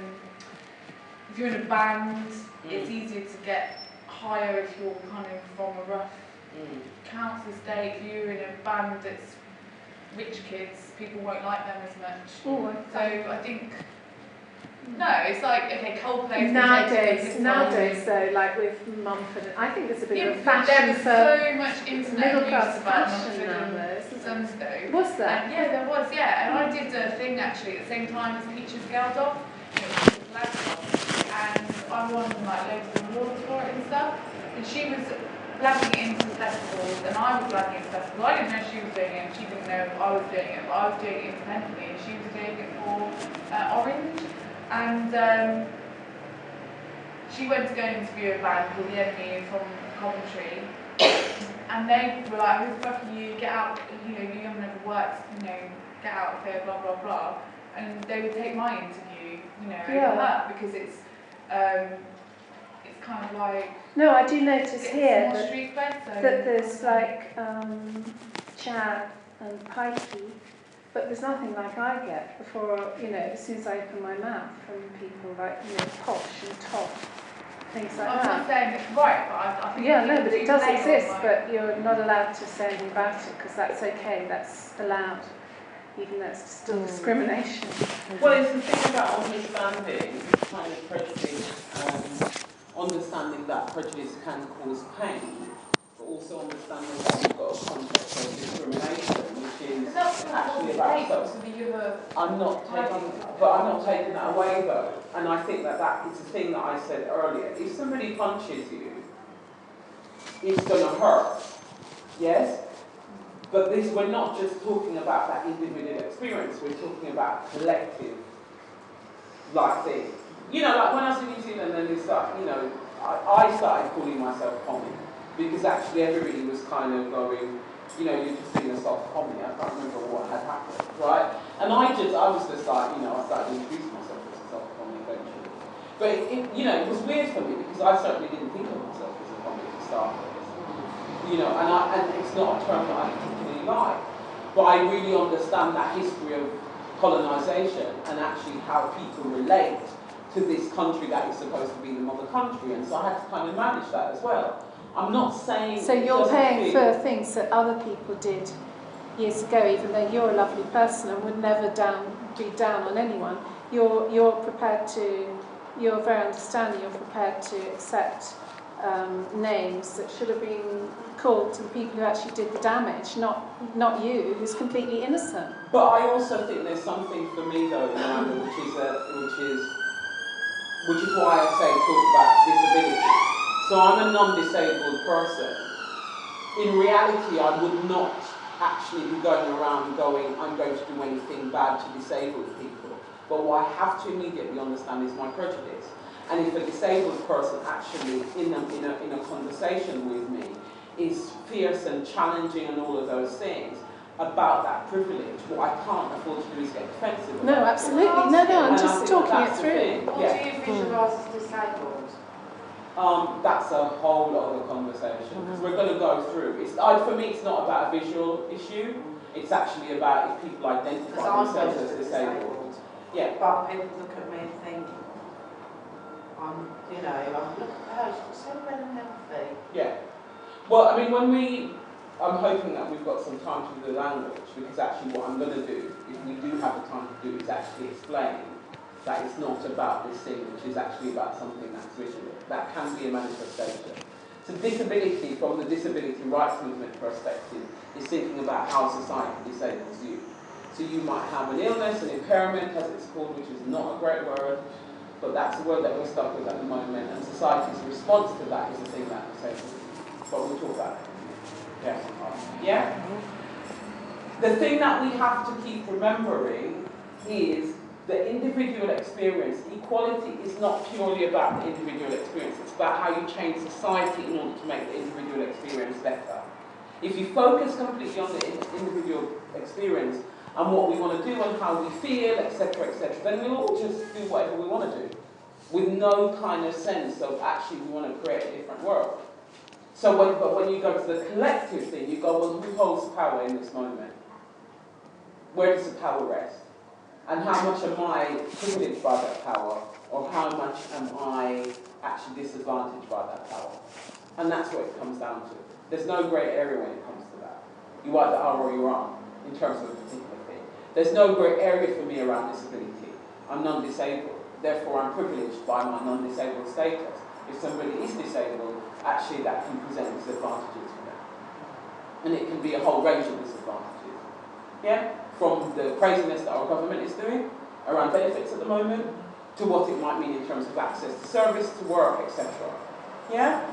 you're in a band, it's easier to get higher if you're kind of from a rough council estate. If you're in a band that's rich kids, people won't like them as much. So I think, no, it's like, okay, Coldplay. Nowadays though, like with Mumford, I think there's a bit of a fashion for so much internet middle class news about fashion Mumford nowadays. and Sunstone. Was there? Yeah, there was, yeah. And I did a thing actually at the same time as Peaches Geldof, and I won like loads of awards for it and stuff. And she was blagging it into festivals, and I was blagging it into festivals. I didn't know she was doing it, and she didn't know I was doing it, but I was doing it independently, and she was doing it for Orange. And she went to go and interview a band called The Enemy from Coventry, and they were like, who the fuck are you, get out, you know, you haven't ever worked, you know, get out of here, blah, blah, blah. And they would take my interview, you know, over her, because it's kind of like... No, I do notice here that there's like Chad and Pikey, but there's nothing like I get before, you know, as soon as I open my mouth from people like, you know, Posh and Top, things like that. I'm not saying it's right, but I think... Yeah, no, but it does exist, but you're not allowed to say anything about it, because that's okay, that's allowed, even though it's still discrimination. Well, it's the thing about understanding kind of prejudice, understanding that prejudice can cause pain, but also understanding that you've got a context of discrimination, which is actually about I'm not taking that away though, and I think that is a thing that I said earlier. If somebody punches you, it's going to hurt, yes? But we're not just talking about that individual experience, we're talking about collective, like thing. You know, like when I was in New Zealand and they start, you know, I started calling myself comic, because actually everybody was kind of going, you know, you're just doing a soft comedy. I can't remember what had happened, right? And I was just like, you know, I started introducing myself as a soft comedy eventually. But you know, it was weird for me because I certainly didn't think of myself as a comic to start with. You know, and it's not a term that I particularly like. But I really understand that history of colonisation and actually how people relate to this country that is supposed to be the mother country, and so I had to kind of manage that as well. I'm not saying... So you're paying for things that other people did years ago, even though you're a lovely person and would never be down on anyone. You're prepared to, you're very understanding, you're prepared to accept names that should have been called to the people who actually did the damage, not you, who's completely innocent. But I also think there's something for me though, Amanda, which is why I say talk about disability. So I'm a non-disabled person. In reality, I would not actually be going around going, I'm going to do anything bad to disabled people. But what I have to immediately understand is my prejudice. And if a disabled person actually in a conversation with me is fierce and challenging and all of those things about that privilege, what I can't afford to do is get defensive. No, absolutely. No, I'm just talking it through. What do you visualise as disabled? That's a whole other conversation, because we're going to go through. For me, it's not about a visual issue. It's actually about if people identify themselves as disabled. Yeah. But people look at me and think, look at her, she's so well and healthy. Yeah. Well, I mean, when we I'm hoping that we've got some time to do the language, because actually what I'm going to do, if we do have the time to do, is actually explain that it's not about this thing, which is actually about something that's visual. That can be a manifestation. So disability, from the disability rights movement perspective, is thinking about how society disables you. So you might have an illness, an impairment, as it's called, which is not a great word, but that's the word that we're stuck with at the moment, and society's response to that is the thing that disables you. But we'll talk about it. Yeah? The thing that we have to keep remembering is the individual experience. Equality is not purely about the individual experience. It's about how you change society in order to make the individual experience better. If you focus completely on the individual experience and what we want to do and how we feel, etc., then we'll all just do whatever we want to do with no kind of sense of actually we want to create a different world. So when you go to the collective thing, you go, well, who holds power in this moment? Where does the power rest? And how much am I privileged by that power? Or how much am I actually disadvantaged by that power? And that's what it comes down to. There's no grey area when it comes to that. You either are or you aren't, in terms of a particular thing. There's no grey area for me around disability. I'm non-disabled. Therefore, I'm privileged by my non-disabled status. If somebody is disabled, actually that can present disadvantages for them. And it can be a whole range of disadvantages. Yeah? From the craziness that our government is doing around benefits at the moment, to what it might mean in terms of access to service, to work, etc. Yeah?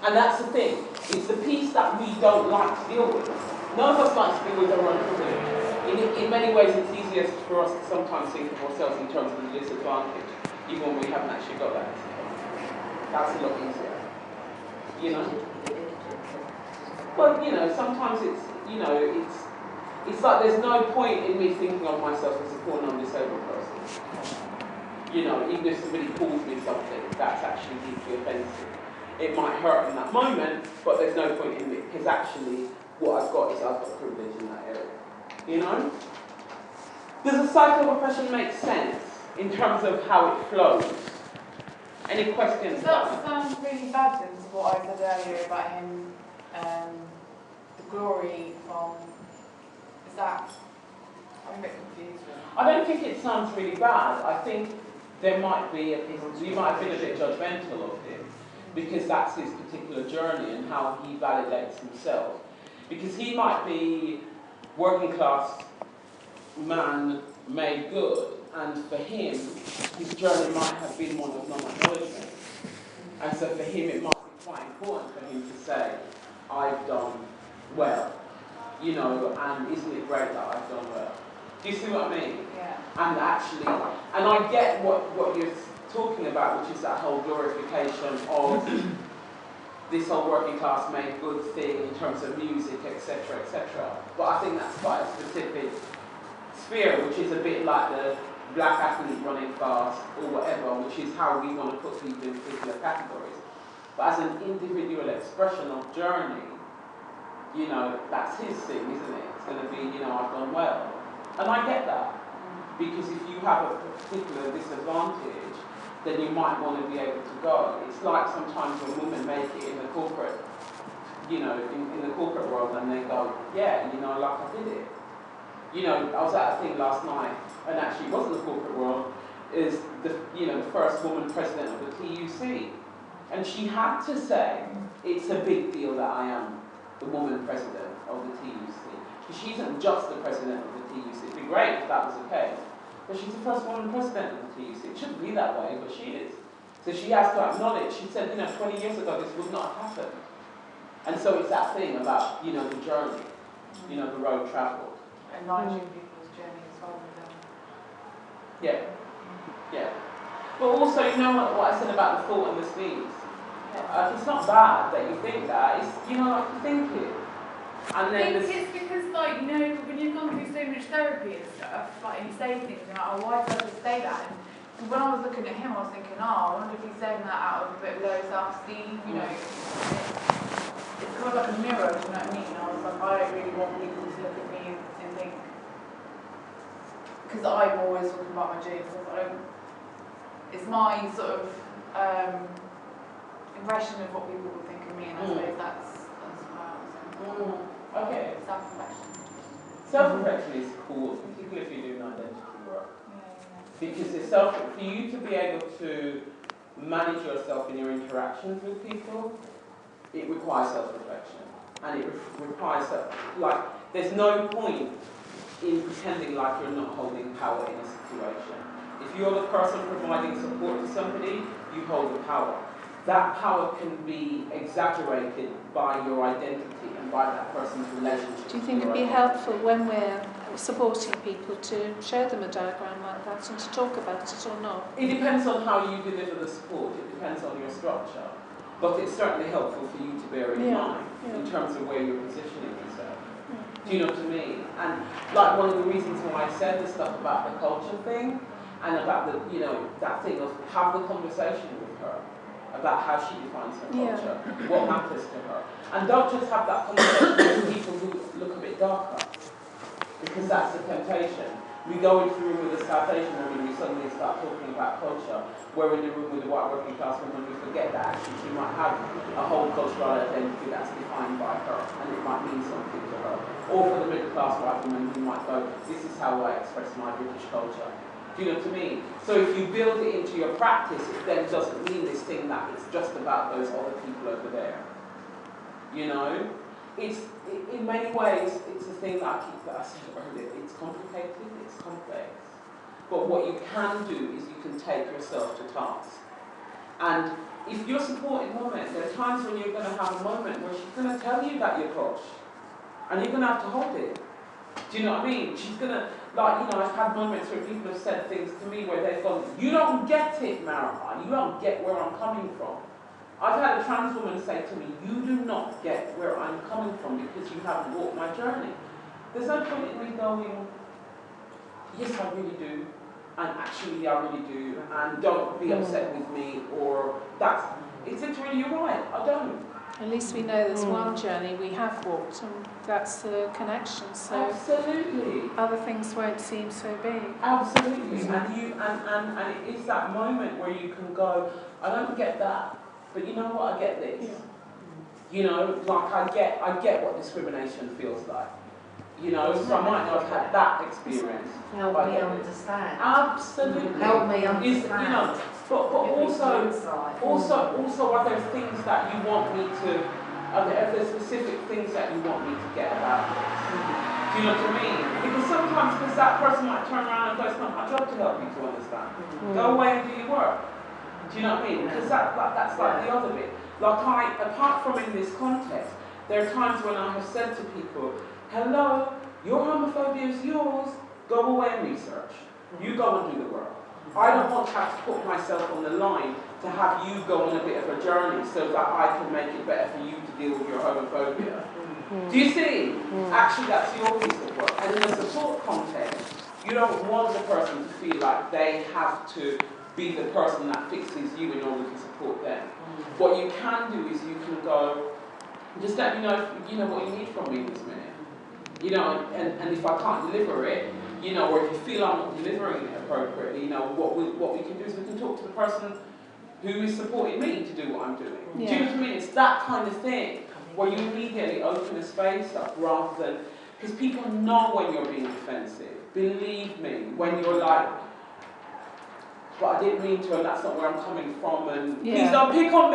And that's the thing. It's the piece that we don't like to deal with. None of us like to deal with our own privilege. In many ways, it's easiest for us to sometimes think of ourselves in terms of the disadvantage, even when we haven't actually got that disadvantage. That's a lot easier. You know? Well, you know, sometimes it's, you know, it's like there's no point in me thinking of myself as a poor non-disabled person. You know, even if somebody calls me something that's actually deeply offensive. It might hurt in that moment, but there's no point in it, because actually what I've got is I've got privilege in that area. You know? Does the cycle of oppression make sense in terms of how it flows? Any questions? Does that sound really bad into what I said earlier about him, the glory from, is that, I'm a bit confused. I don't think it sounds really bad. I think there might be, you might have been a bit judgmental of him, because that's his particular journey and how he validates himself. Because he might be working class man made good, and for him, his journey might have been one of non-acknowledgement. And so for him, it might be quite important for him to say, I've done well, you know, and isn't it great that I've done well? Do you see what I mean? Yeah. And actually, and I get what you're talking about, which is that whole glorification of this whole working class made good thing in terms of music, etc., etc. But I think that's quite a specific sphere, which is a bit like the black athlete running fast or whatever, which is how we want to put people in particular categories. But as an individual expression of journey, you know, that's his thing, isn't it? It's going to be, you know, I've done well. And I get that. Because if you have a particular disadvantage, then you might want to be able to go. It's like sometimes when women make it in the corporate, you know, in the corporate world, and they go, yeah, you know, like I did it. You know, I was at a thing last night, and actually it wasn't the corporate world, is the, you know, the first woman president of the TUC. And she had to say, it's a big deal that I am the woman president of the TUC. Because she isn't just the president of the TUC. It'd be great if that was the case. But she's the first woman president of the TUC. It shouldn't be that way, but she is. So she has to acknowledge, she said, you know, 20 years ago this would not have happened. And so it's that thing about, you know, the journey, you know, the road travelled. Acknowledging people's journey as well with them. Yeah. Yeah. But also, you know what I said about the thought and the sneeze? It's not bad that you think that. It's, you know, like you think it. And then I think it's because, like, you know, when you've gone through so much therapy and stuff, like, and you say things, and like, oh, why did I just say that? And when I was looking at him, I was thinking, oh, I wonder if he's saying that out of a bit of low self-esteem, you know. It's kind of like a mirror, do you know what I mean? I was like, I don't really want people to look at me and think, because I'm always talking about my genes, it's my sort of impression of what people will think of me, and I suppose that's why I was saying. Okay. Self-reflection. Self-reflection is cool, particularly if you're doing identity work. Because it's for you to be able to manage yourself in your interactions with people, it requires self-reflection. And it requires, there's no point in pretending like you're not holding power in a situation. If you're the person providing support to somebody, you hold the power. That power can be exaggerated by your identity and by that person's relationship. Do you think it'd be helpful when we're supporting people to show them a diagram like that and to talk about it or not? It depends on how you deliver the support. It depends on your structure. But it's certainly helpful for you to bear in mind in terms of where you're positioning yourself. Do you know what I mean? And like one of the reasons why I said the stuff about the culture thing and about the, that thing of have the conversation with her about how she defines her culture, what matters to her. And don't just have that conversation with people who look a bit darker, because that's the temptation. We go into the room with a South Asian woman, we suddenly start talking about culture. We're in the room with a white working class woman, we forget that actually she might have a whole cultural identity that's defined by her, and it might mean something to her. Or for the middle class white woman who might go, this is how I express my British culture. Do you know what I mean? So if you build it into your practice, it then doesn't mean this thing that it's just about those other people over there. In many ways, it's a thing that I said earlier, it's complicated, it's complex. But what you can do is you can take yourself to task. And if you're supporting women, there are times when you're going to have a moment where she's going to tell you that you're posh. And you're going to have to hold it. Do you know what I mean? She's going to, I've had moments where people have said things to me where they've gone, you don't get it, Marianne, you don't get where I'm coming from. I've had a trans woman say to me, you do not get where I'm coming from because you haven't walked my journey. There's no point in me going, yes, I really do, and actually I really do, and don't be upset with me, or it's literally, you're right, I don't. At least we know there's one journey we have walked, and that's the connection. So absolutely, other things won't seem so big. Absolutely, and it is that moment where you can go, I don't get that, but you know what? I get this. I get what discrimination feels like. So I might not have had that experience. Help me understand. Absolutely. Help me understand. But also are there things that you want me to, are there specific things that you want me to get about this? Do you know what I mean? Because sometimes that person might turn around and go, it's not my job to help you to understand. Go away and do your work. Do you know what I mean? Because that's like the other bit. Apart from in this context, there are times when I have said to people, hello, your homophobia is yours, go away and research. You go and do the work. I don't want to have to put myself on the line to have you go on a bit of a journey so that I can make it better for you to deal with your homophobia. Do you see? Actually, that's your piece of work. And in a support context, you don't want the person to feel like they have to be the person that fixes you in order to support them. What you can do is you can go, just let me know if you know what you need from me this minute. And if I can't deliver it, or if you feel I'm not delivering it appropriately, what we can do is we can talk to the person who is supporting me to do what I'm doing. Do you know what I mean? It's that kind of thing where you immediately open a space up rather than, because people know when you're being defensive. Believe me, when you're like, but I didn't mean to, and that's not where I'm coming from, and please don't pick on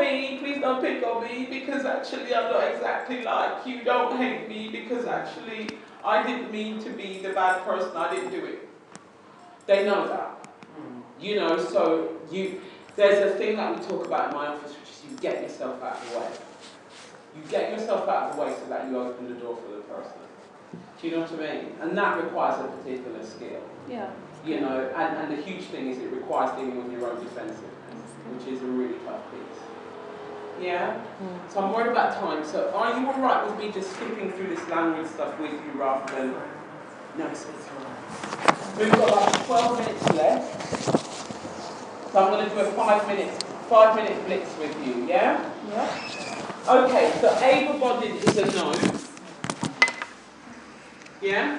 me, because actually I'm not exactly like you, don't hate me, because actually I didn't mean to be the bad person, I didn't do it. They know that. So there's a thing that we talk about in my office, which is you get yourself out of the way. You get yourself out of the way so that you open the door for the person. Do you know what I mean? And that requires a particular skill. Yeah. And the huge thing is it requires dealing with your own defensiveness, which is a really tough piece. Yeah? So I'm worried about time. So are you alright with me just skipping through this language stuff with you rather than... No, it's alright. We've got like 12 minutes left. So I'm going to do a 5-minute blitz with you, yeah? Yeah. Okay, so able-bodied is a no. Yeah?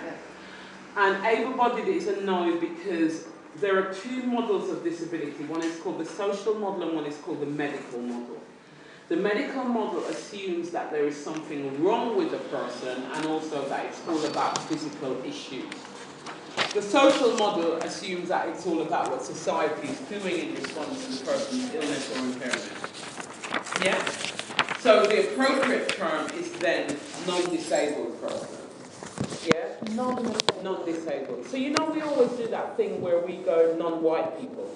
And able-bodied is a no because there are two models of disability. One is called the social model and one is called the medical model. The medical model assumes that there is something wrong with the person and also that it's all about physical issues. The social model assumes that it's all about what society is doing in response to the person's illness or impairment. Yeah? So the appropriate term is then non-disabled person. Yeah? Non-disabled. So you know we always do that thing where we go non-white people,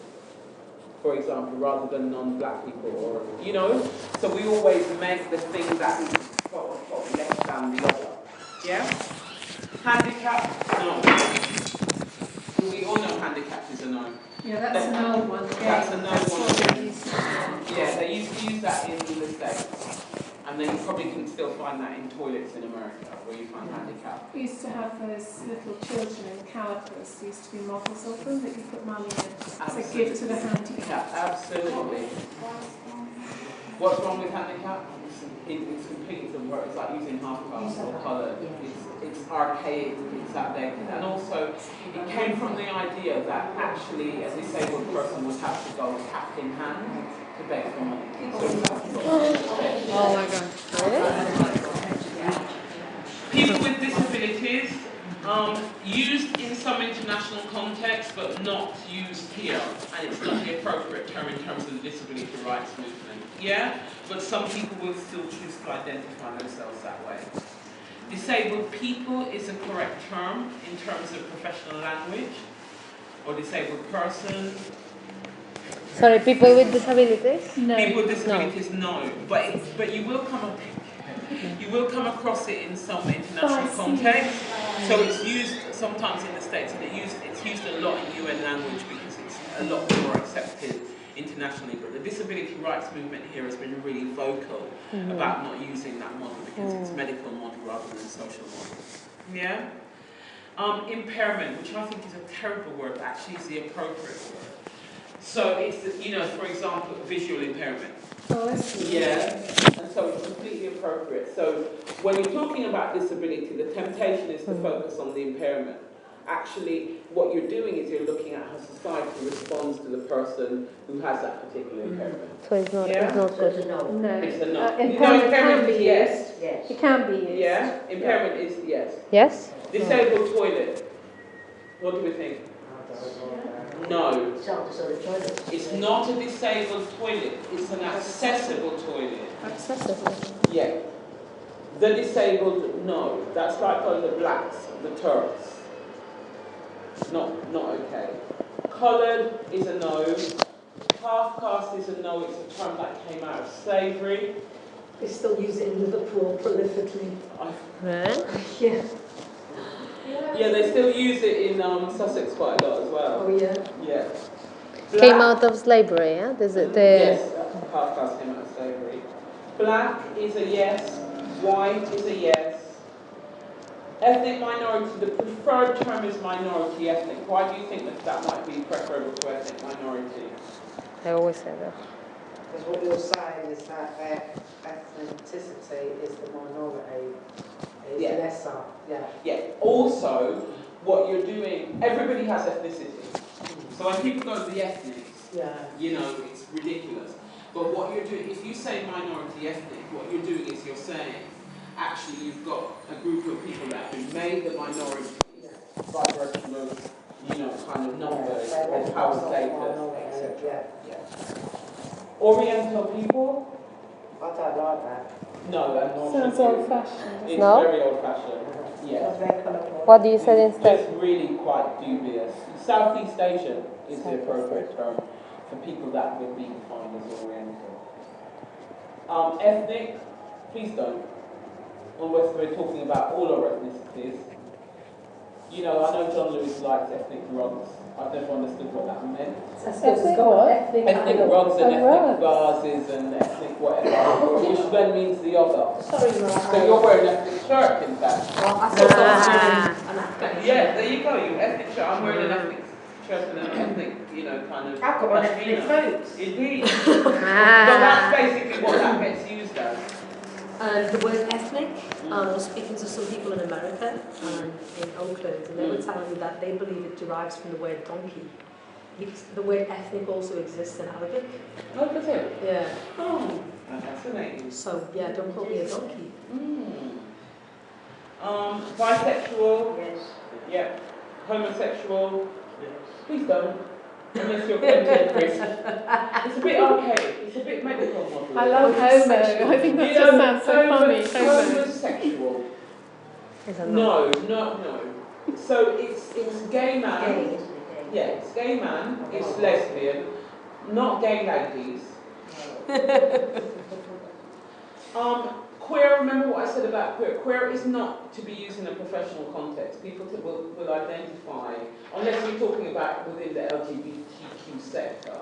for example, rather than non-black people, or, you know? So we always make the thing that is quote-unquote less than the other. Yeah? Handicap? No. We all know handicap is a no. Yeah, that's an old one. That's a no one. Use. Yeah, they used to use that in the States. And then you probably can still find that in toilets in America, where you find handicap. We used to have those little children in calipers. There used to be models of them that you put money in. It's a gift to the handicapped. Absolutely. What's wrong with handicap? It's completely the word. It's like using half-caste or colour. It's archaic, it's outdated. And also, it came from the idea that actually a disabled person would have to go cap in hand to beg for money. Oh my God. People with disabilities, used in some international contexts, but not used here. And it's not the appropriate term in terms of the disability rights movement. Yeah? But some people will still choose to identify themselves that way. Disabled people is a correct term in terms of professional language, or disabled person. Sorry, people with disabilities? No. People with disabilities, no. But you will come across it in some international contexts. So it's used sometimes in the States, and it's used a lot in UN language because it's a lot more accepted internationally. But the disability rights movement here has been really vocal about not using that model because it's medical model rather than social model. Yeah? Impairment, which I think is a terrible word, but actually is the appropriate word. So it's, you know, for example, visual impairment. Oh, I see. Yeah, and so it's completely appropriate. So when you're talking about disability, the temptation is to focus on the impairment. Actually, what you're doing is you're looking at how society responds to the person who has that particular impairment. So it's not, Yeah? it's not So it's good. a no. No. It's a no. Impairment can be yes. used. Yes. It can be used. Yeah, impairment is yes. Yes? Disabled toilet. What do we think? No. Self-disabled toilet. It's not a disabled toilet. It's an accessible toilet. Accessible. Yeah. The disabled, no. That's like on the blacks, the Turks. Not okay. Coloured is a no. Half-caste is a no. It's a term that came out of slavery. They still use it in Liverpool prolifically. Right. Yeah. Yeah, they still use it in Sussex quite a lot as well. Oh yeah. Yeah. Came Black, out of slavery, yeah? Is it the... yes, half-caste came out of slavery. Black is a yes. White is a yes. Ethnic minority, the preferred term is minority ethnic. Why do you think that might be preferable to ethnic minority? I always say that. Because what you're saying is that their ethnicity is the minority, is lesser. Yeah. Yeah. Also, what you're doing, everybody has ethnicity. So when people go to the ethnics, you know, it's ridiculous. But what you're doing, if you say minority ethnic, what you're doing is you're saying, actually you've got a group of people that have been made the minority by virtue of, you know, kind of numbers or power status, etc. Yeah. Oriental people? I don't like that. No, that's not. Sounds old-fashioned. It's No? very old-fashioned. Yeah. What do you say instead? Just really quite dubious. Southeast Asian is the appropriate term for people that would be defined as Oriental. Ethnic, please don't. Unless we're talking about all our ethnicities. You know, I know John Lewis likes ethnic rugs. I've never understood what that meant. Ethnic what? Ethnic rugs and ethnic vases and ethnic whatever, which then means the other. Sorry, So you're wearing an ethnic shirt, in fact. Yeah, there you go, you ethnic shirt. I'm wearing an ethnic shirt and an ethnic, you know, kind of... I've got an ethnic coat. Indeed. So that's basically what that gets used as. The word ethnic, I was speaking to some people in America, in Oakland, and they were telling me that they believe it derives from the word donkey. the word ethnic also exists in Arabic. Oh, does it? Yeah. Oh, that's fascinating. So yeah, don't call me a donkey. Bisexual. Yes. Yeah. Homosexual. Please don't. Unless you're Quentin Chris. It's a bit archaic. It's a bit medical model. I love homo. I think that just sounds so funny. Homosexual. No. So it's gay man. Gay, isn't it? Yeah, it's gay man. It's lesbian. Not gay ladies. Queer, remember what I said about queer? Queer is not to be used in a professional context. People will identify, unless you're talking about within the LGBTQ sector,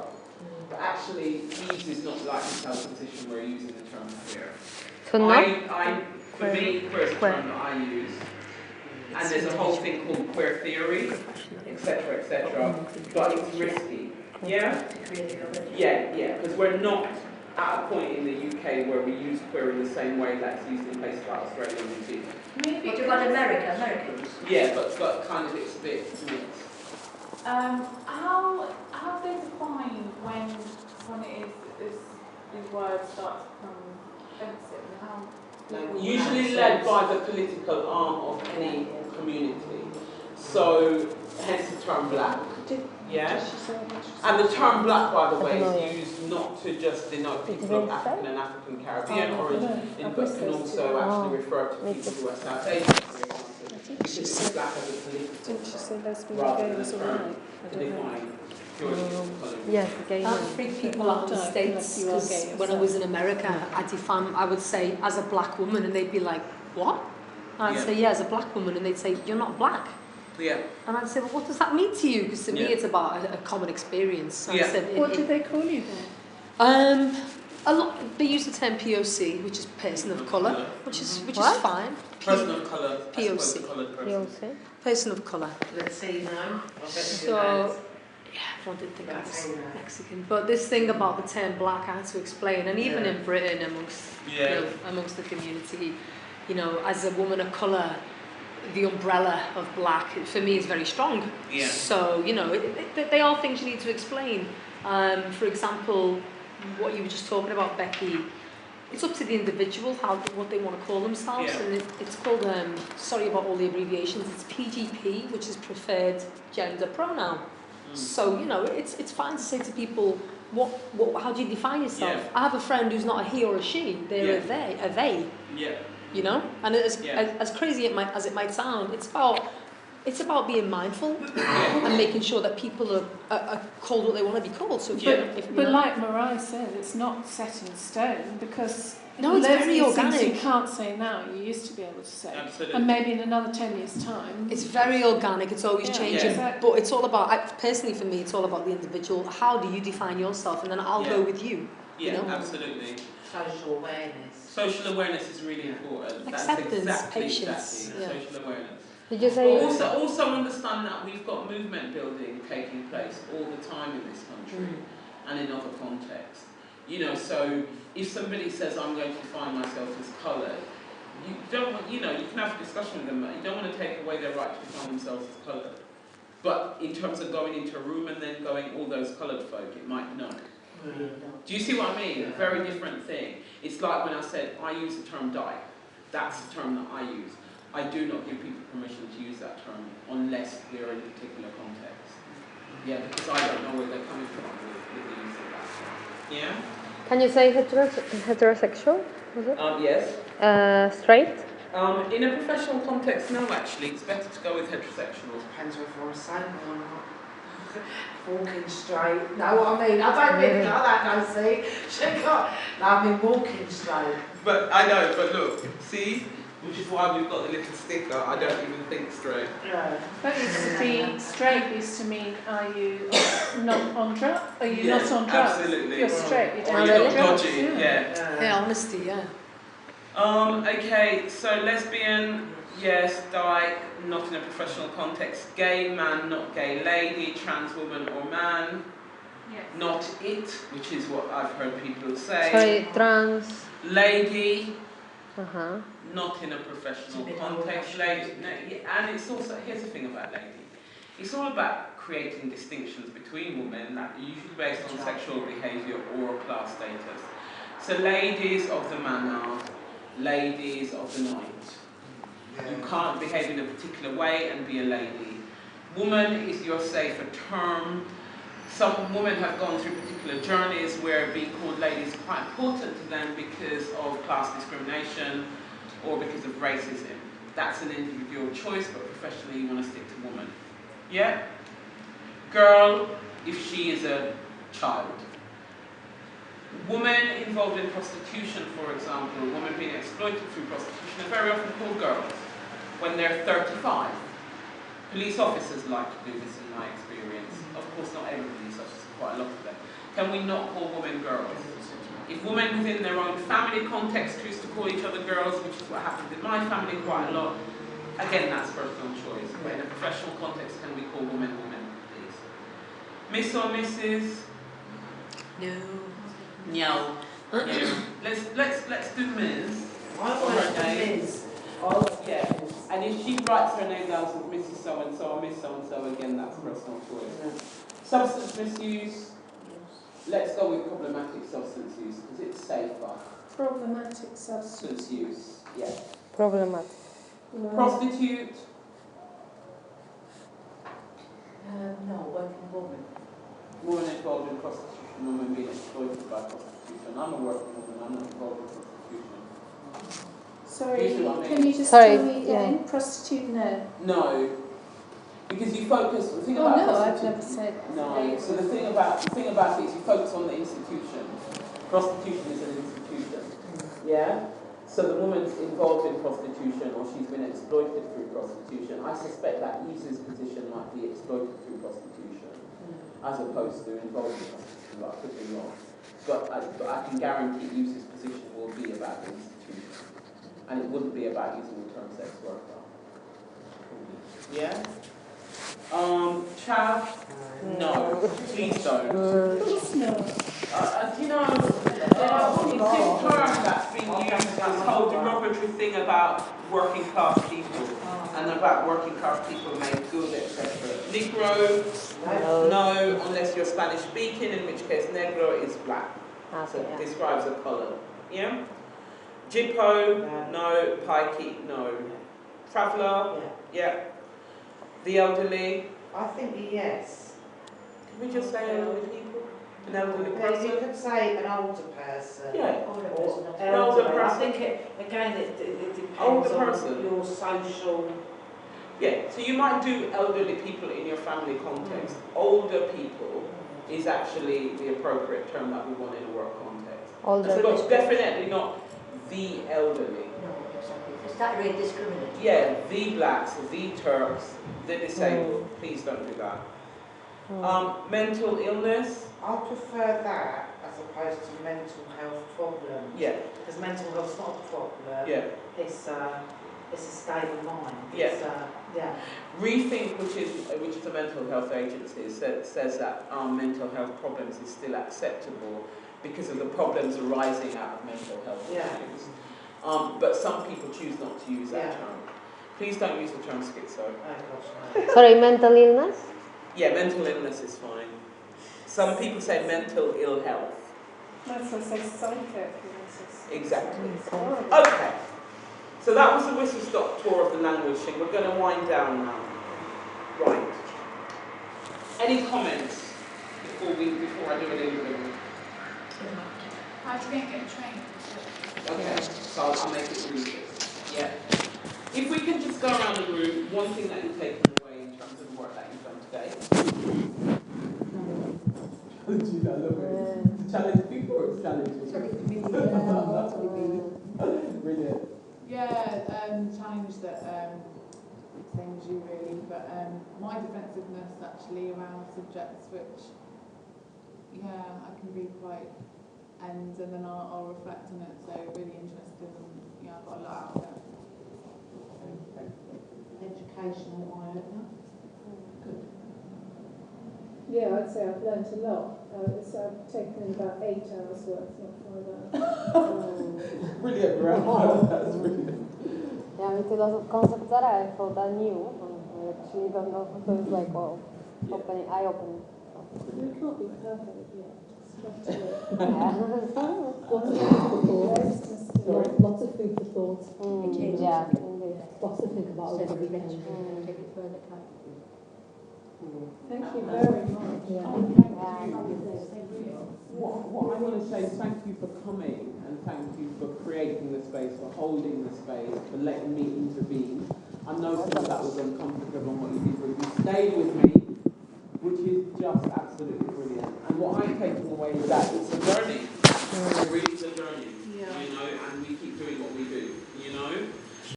but actually use is not like the position we're using the term queer. For me, queer is a term that I use. And there's a whole thing called queer theory, etc., but it's risky. Yeah? Yeah, because we're not at a point in the UK where we use queer in the same way that's used in places like Australia and New Zealand. What about Americans? Yeah, but kind of it's a bit mixed. How they define when it is that these words start to become offensive and how? Usually led by the political arm of any community. So hence the term black. Yeah? And the term black, by the way, is used not to just denote people of African and African Caribbean origin, but can also actually refer to people who are South Asian, for example. Because black as a political rather than a term to define purely colour. Yes, that freaked people out in the States, because when I was in America, I would say, as a black woman, and they'd be like, what? And I'd say, yeah, as a black woman, and they'd say, you're not black. Yeah. And I'd say, well, what does that mean to you? Because to me, it's about a common experience. I said, what did they call you then? A lot. They use the term POC, which is person of colour, which is fine. Person of colour. POC. Person of colour. Let's see now. So, yeah, everyone did think I was Mexican. But this thing about the term black, I had to explain, and even in Britain, amongst the community, as a woman of colour, the umbrella of black, for me, is very strong. Yeah. So, they are things you need to explain. For example, what you were just talking about, Becky, it's up to the individual what they want to call themselves. Yeah. And it's called, sorry about all the abbreviations, it's PGP, which is preferred gender pronoun. So, it's fine to say to people, how do you define yourself? Yeah. I have a friend who's not a he or a she, they're a they. Yeah. And as crazy as it might sound, it's about being mindful and making sure that people are called what they want to be called. So, but like Mariah said, it's not set in stone, because it's very organic. Things you can't say now, you used to be able to say. Absolutely. And maybe in another 10 years' time. It's very organic, it's always changing. Exactly. But it's all about, personally for me, it's all about the individual. How do you define yourself? And then I'll go with you. Yeah, absolutely. Social awareness. Social awareness is really important. Acceptance, That's exactly, patience. social awareness. Did you say? Also understand that we've got movement building taking place all the time in this country and in other contexts. So if somebody says, I'm going to define myself as coloured, you don't want, you can have a discussion with them, but you don't want to take away their right to define themselves as coloured. But in terms of going into a room and then going, all those coloured folk, it might not. Do you see what I mean? A very different thing. It's like when I said, I use the term dyke. That's the term that I use. I do not give people permission to use that term unless we're in a particular context. Yeah, because I don't know where they're coming from with the use of that term. Yeah? Can you say heterosexual? Was it? Yes. Straight? In a professional context, no, actually. It's better to go with heterosexual. Depends whether I'm single or not. Walking straight. No, I don't mean that, no, see? I mean walking straight. But I know, but look, see? Which is why we've got the little sticker, I don't even think straight. Yeah. That used to be, straight used to mean, are you not on drugs? Are you not on drugs? Absolutely. If you're straight, you Or don't you're do not drugs. dodgy, Yeah, honesty, yeah. Okay, so lesbian, yes, dyke, not in a professional context. Gay man, not gay lady. Trans woman or man. Yes. Not it, which is what I've heard people say. Sorry, trans. Lady. Uh-huh. Not in a professional context, lady. No, and it's also, here's the thing about lady. It's all about creating distinctions between women that are usually based on sexual behaviour or class status. So ladies of the manor, ladies of the night. You can't behave in a particular way and be a lady. Woman is your safer term. Some women have gone through particular journeys where being called lady is quite important to them because of class discrimination or because of racism. That's an individual choice, but professionally you want to stick to woman. Yeah? Girl, if she is a child. Women involved in prostitution, for example, women being exploited through prostitution are very often called girls when they're 35. Police officers like to do this in my experience. Of course, not every police officer, quite a lot of them. Can we not call women girls? If women within their own family context choose to call each other girls, which is what happens in my family quite a lot, again, that's personal choice. But in a professional context, can we call women women, please? Miss or Mrs.? No. No. No. Let's do Ms. I want to Ms. Yeah. And if she writes her name down as Mrs. So-and-so or Miss So-and-so, again, that's personal choice. Substance misuse. Let's go with problematic substance use, because it's safer. Problematic substance use. Yeah. Problematic. Right. Prostitute. No, working woman. Woman involved in prostitution, woman being exploited by prostitution. I'm a working woman, I'm not involved in prostitution. Sorry, You see what I mean? can you just Sorry, tell me again? Prostitute, no. No. Because you focus, the thing Oh about no, I've prostitution. never said that. No, so the thing about it is you focus on the institution. Prostitution is an institution. Yeah? So the woman's involved in prostitution or she's been exploited through prostitution. I suspect that user's position might be exploited through prostitution as opposed to involved in prostitution, but I could be wrong. But I can guarantee user's position will be about the institution. And it wouldn't be about using the term sex worker. Yeah? Chav? No. Please don't. Please no. You know, it's this term that's been used, this whole derogatory thing about working class people and about working class people made good, etc. Negro? No, unless you're Spanish speaking, in which case negro is black. So it describes a colour. Yeah? Jippo? No. Pikey? No. Traveller? Yeah. The elderly? I think yes. Can we just say elderly people? An elderly You person? could say an older person. Yeah. Older Or person. older elderly. I person. think it depends Older on person. your social. Yeah, so you might do elderly people in your family context. Older people is actually the appropriate term that we want in a work context. Older. But definitely not the elderly. No, exactly. Is that really discriminatory? Yeah, the blacks, the Turks, the disabled. Please don't do that. Mental illness. I prefer that as opposed to mental health problems. Yeah, Because mental health's not a problem. yeah. It's a state of mind. Yeah. It's, yeah. Rethink, which is a mental health agency, says that mental health problems is still acceptable because of the problems arising out of mental health issues. But some people choose not to use that term. Please don't use the term schizo. Oh gosh, no. Sorry, mental illness? Yeah, mental illness is fine. Some people say mental ill health. That's what I say, psychosis. Exactly. Horrible. Okay. So that was the whistle-stop tour of the language thing. We're going to wind down now. Right. Any comments before I do a little bit? How do you get trained? Okay, so I'll make it really quick. Yeah. If we can just go around the room, one thing that you've taken away in terms of the work that you've done today. Challenge people or it's challenging? Brilliant. Yeah, challenge that things you really, but my defensiveness actually around subjects which, I can be quite and then I'll reflect on it, so really interested and I've got a lot out of it. Educational eye-opener. Good. Yeah, I'd say I've learnt a lot. I've taken in about 8 hours worth, not 5 hours. Brilliant, right? That's brilliant. Ja, mi tyle koncept zareagował, new. actually, even though it was like, well, eye-opening. You can't be perfect yet. Lots of food for thought. Yeah, indeed. Lots to think about over the weekend. Take it further, can't Thank you very much. What I want to say is thank you for coming and thank you for creating the space, for holding the space, for letting me intervene. I know some of that was uncomfortable and what you did was you stayed with me, which is just absolutely brilliant. And what I'm taking away is that it's a learning.